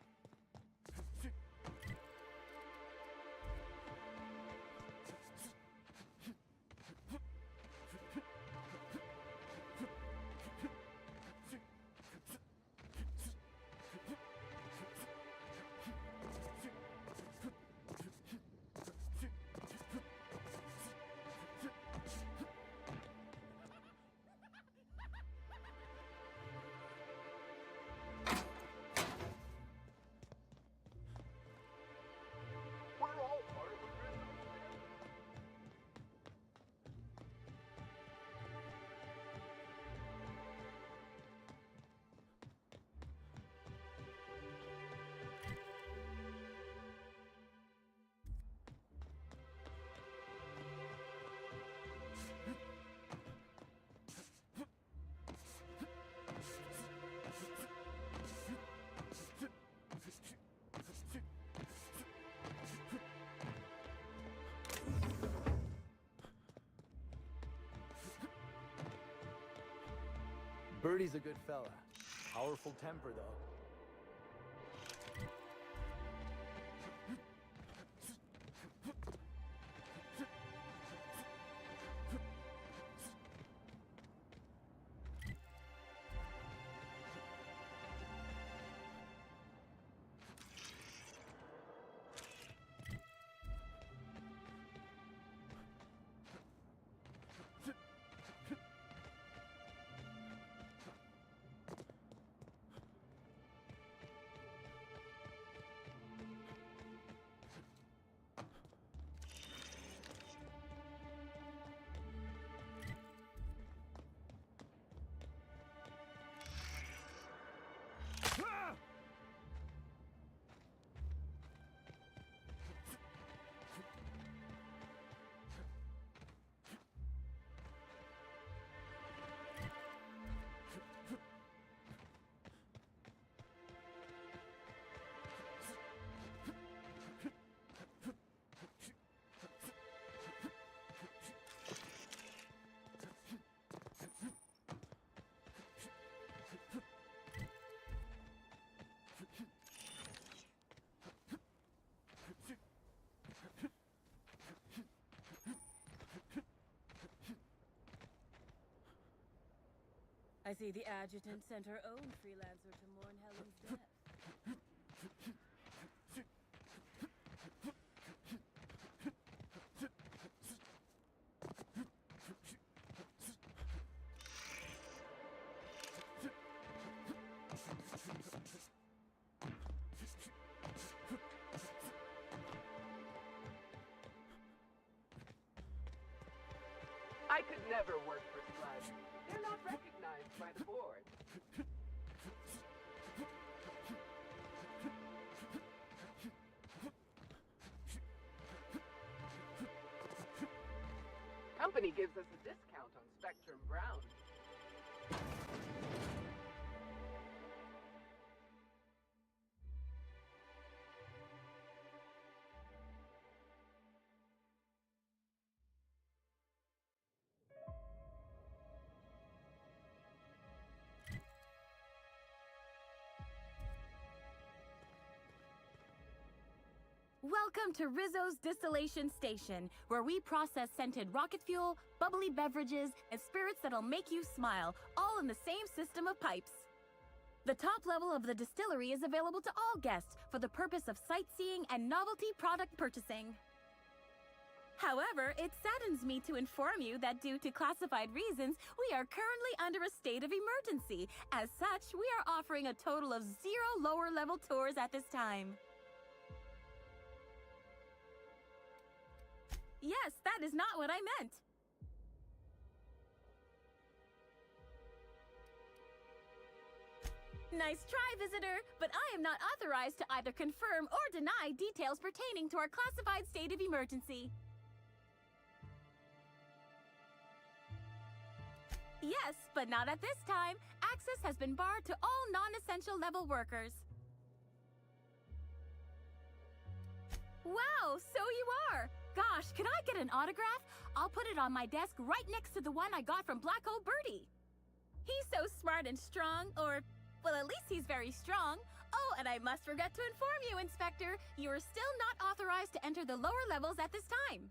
Speaker 12: Birdie's a good fella. Powerful temper, though.
Speaker 5: I see the adjutant sent her own freelancer to mourn Helen's death.
Speaker 18: I could never work for Sludge. They're not recognized by the board. Company gives us a discount on Spectrum Brown.
Speaker 1: Welcome to Rizzo's Distillation Station, where we process scented rocket fuel, bubbly beverages, and spirits that'll make you smile, all in the same system of pipes. The top level of the distillery is available to all guests for the purpose of sightseeing and novelty product purchasing. However, it saddens me to inform you that due to classified reasons, we are currently under a state of emergency. As such, we are offering a total of 0 lower-level tours at this time. Yes, that is not what I meant. Nice try, visitor, but I am not authorized to either confirm or deny details pertaining to our classified state of emergency. Yes, but not at this time. Access has been barred to all non-essential level workers. Wow, so you are! Gosh, can I get an autograph? I'll put it on my desk right next to the one I got from Black Hole Birdie. He's so smart and strong, or, well, at least he's very strong. Oh, and I must forget to inform you, Inspector, you are still not authorized to enter the lower levels at this time.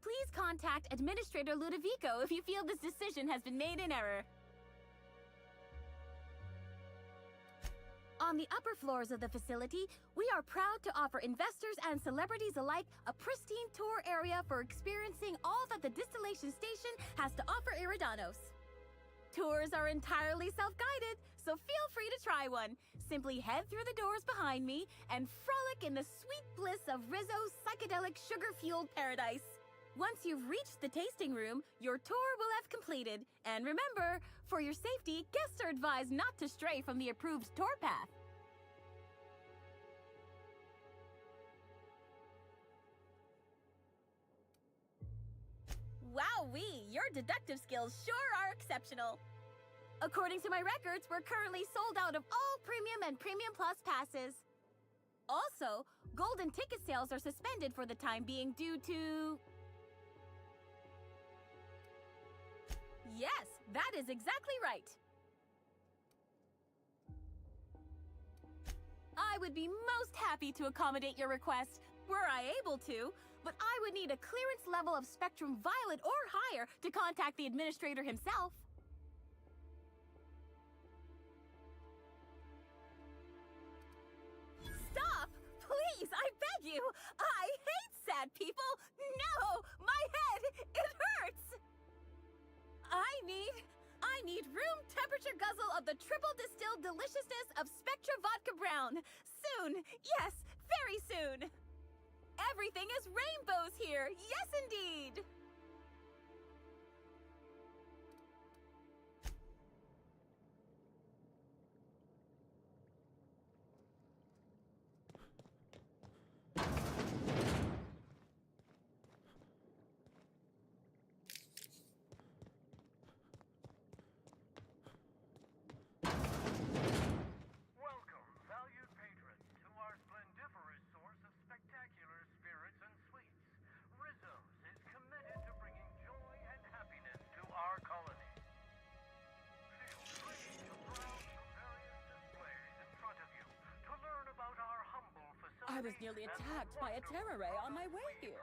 Speaker 1: Please contact Administrator Ludovico if you feel this decision has been made in error. On the upper floors of the facility, we are proud to offer investors and celebrities alike a pristine tour area for experiencing all that the distillation station has to offer Eridanos. Tours are entirely self-guided, so feel free to try one. Simply head through the doors behind me and frolic in the sweet bliss of Rizzo's psychedelic sugar-fueled paradise. Once you've reached the tasting room, your tour will have completed. And remember, for your safety, guests are advised not to stray from the approved tour path. Wowee, your deductive skills sure are exceptional. According to my records, we're currently sold out of all Premium and Premium Plus passes. Also, golden ticket sales are suspended for the time being due to... Yes, that is exactly right. I would be most happy to accommodate your request, were I able to, but I would need a clearance level of Spectrum Violet or higher to contact the administrator himself. Stop! Please, I beg you! I hate sad people! No! My head! It hurts! I need room temperature guzzle of the triple distilled deliciousness of Spectra Vodka Brown. Soon! Yes, very soon! Everything is rainbows here! Yes, indeed!
Speaker 19: Welcome, valued patrons, to our splendiferous source of spectacular spirits and sweets. Rizzo's is committed to bringing joy and happiness to our colony. Feel free to browse the various displays in front of you to learn about our humble facility.
Speaker 1: I was nearly attacked by a terror ray on my way here.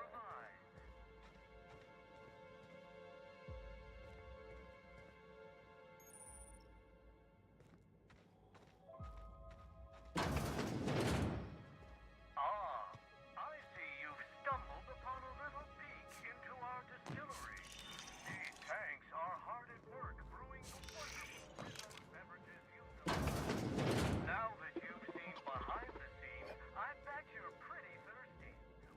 Speaker 19: I see you've stumbled upon a little peek into our distillery. These tanks are hard at work brewing the wonderful Rizzo's beverages you know. Now that you've seen behind the scenes, I bet you're pretty thirsty.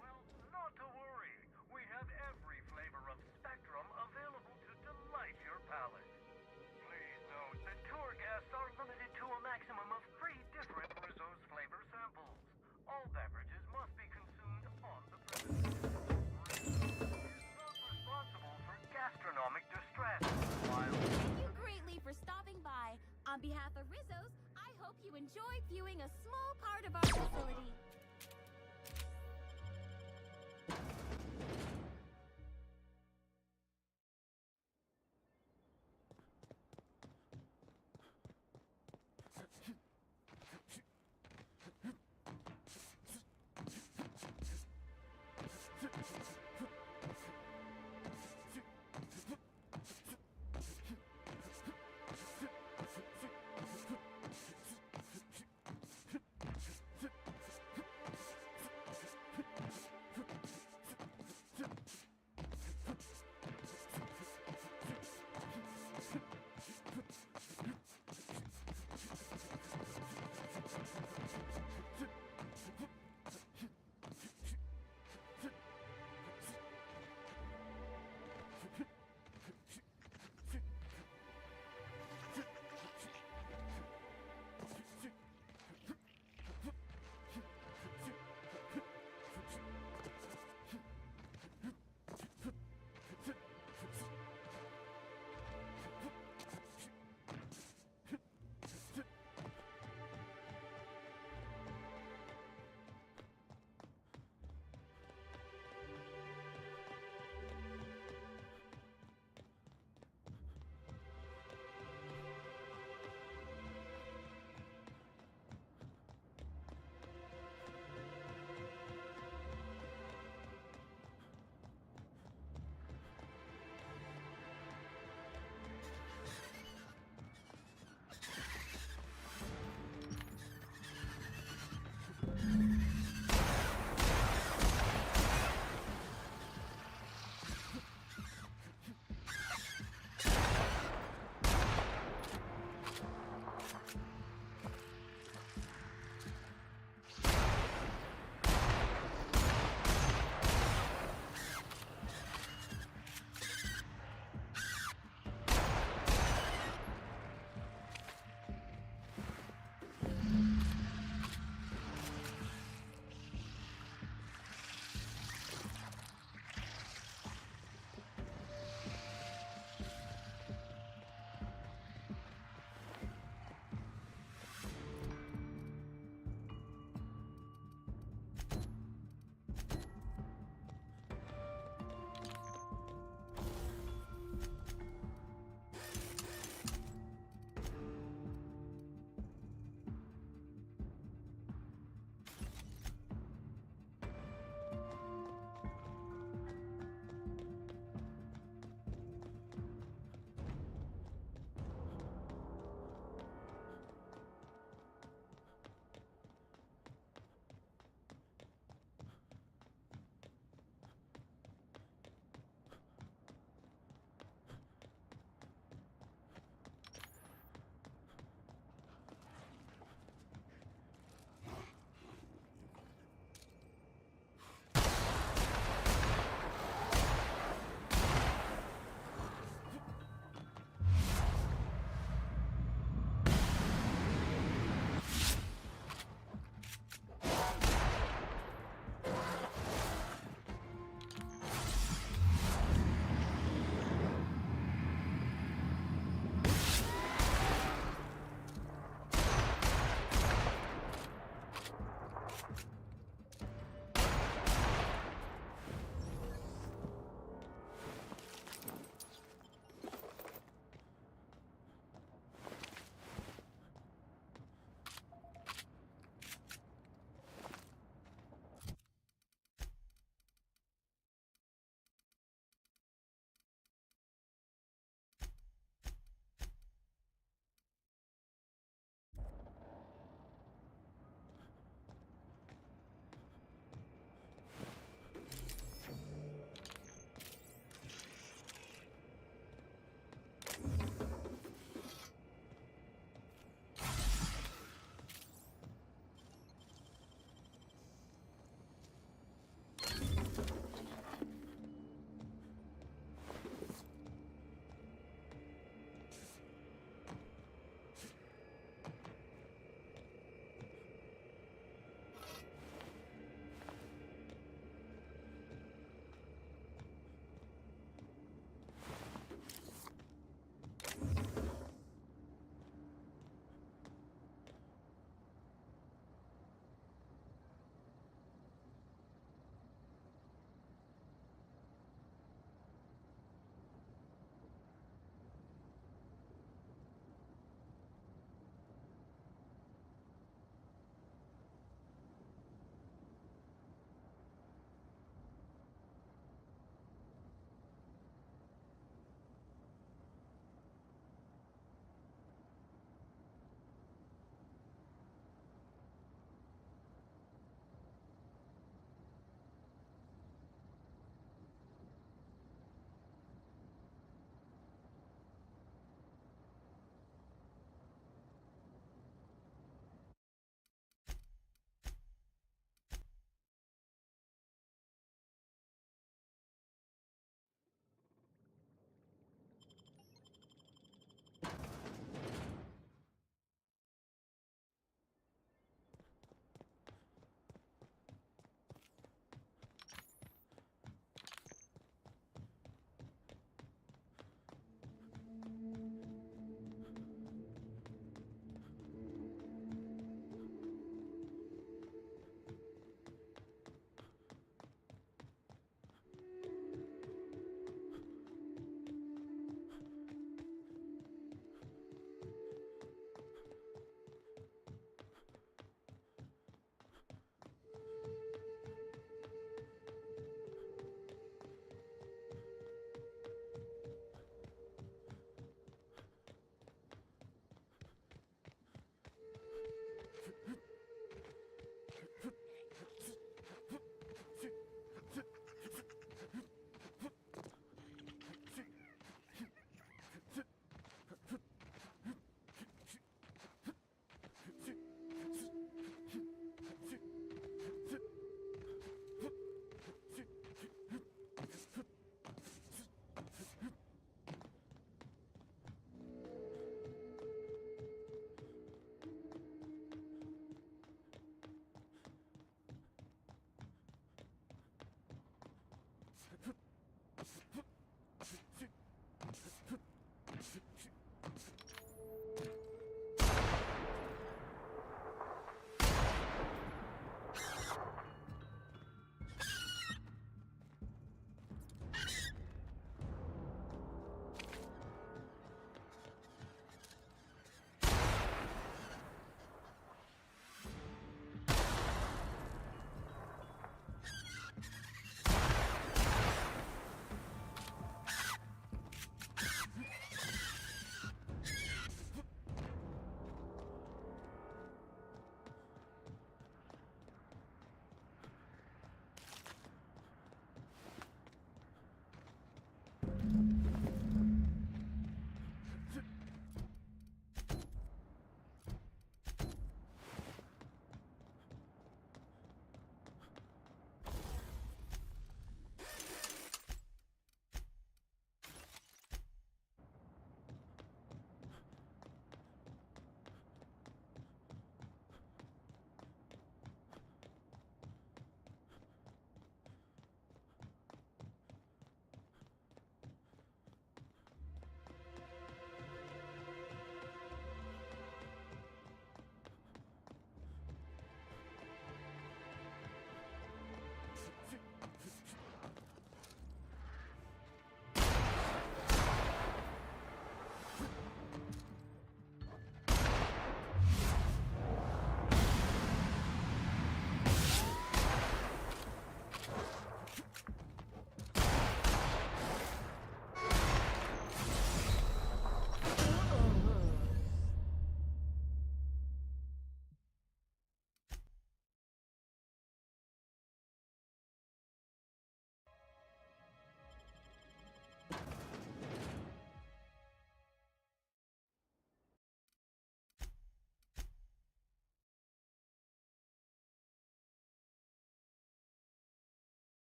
Speaker 19: Well, not to worry. We have every flavor of Spectrum available to delight your palate. Please note that tour guests are limited to a maximum of 3 different Rizzo's flavor samples. All beverages must be consumed on the premises. Rizzo is not responsible for gastronomic distress.
Speaker 1: Thank you greatly for stopping by. On behalf of Rizzo's, I hope you enjoyed viewing a small part of our facility.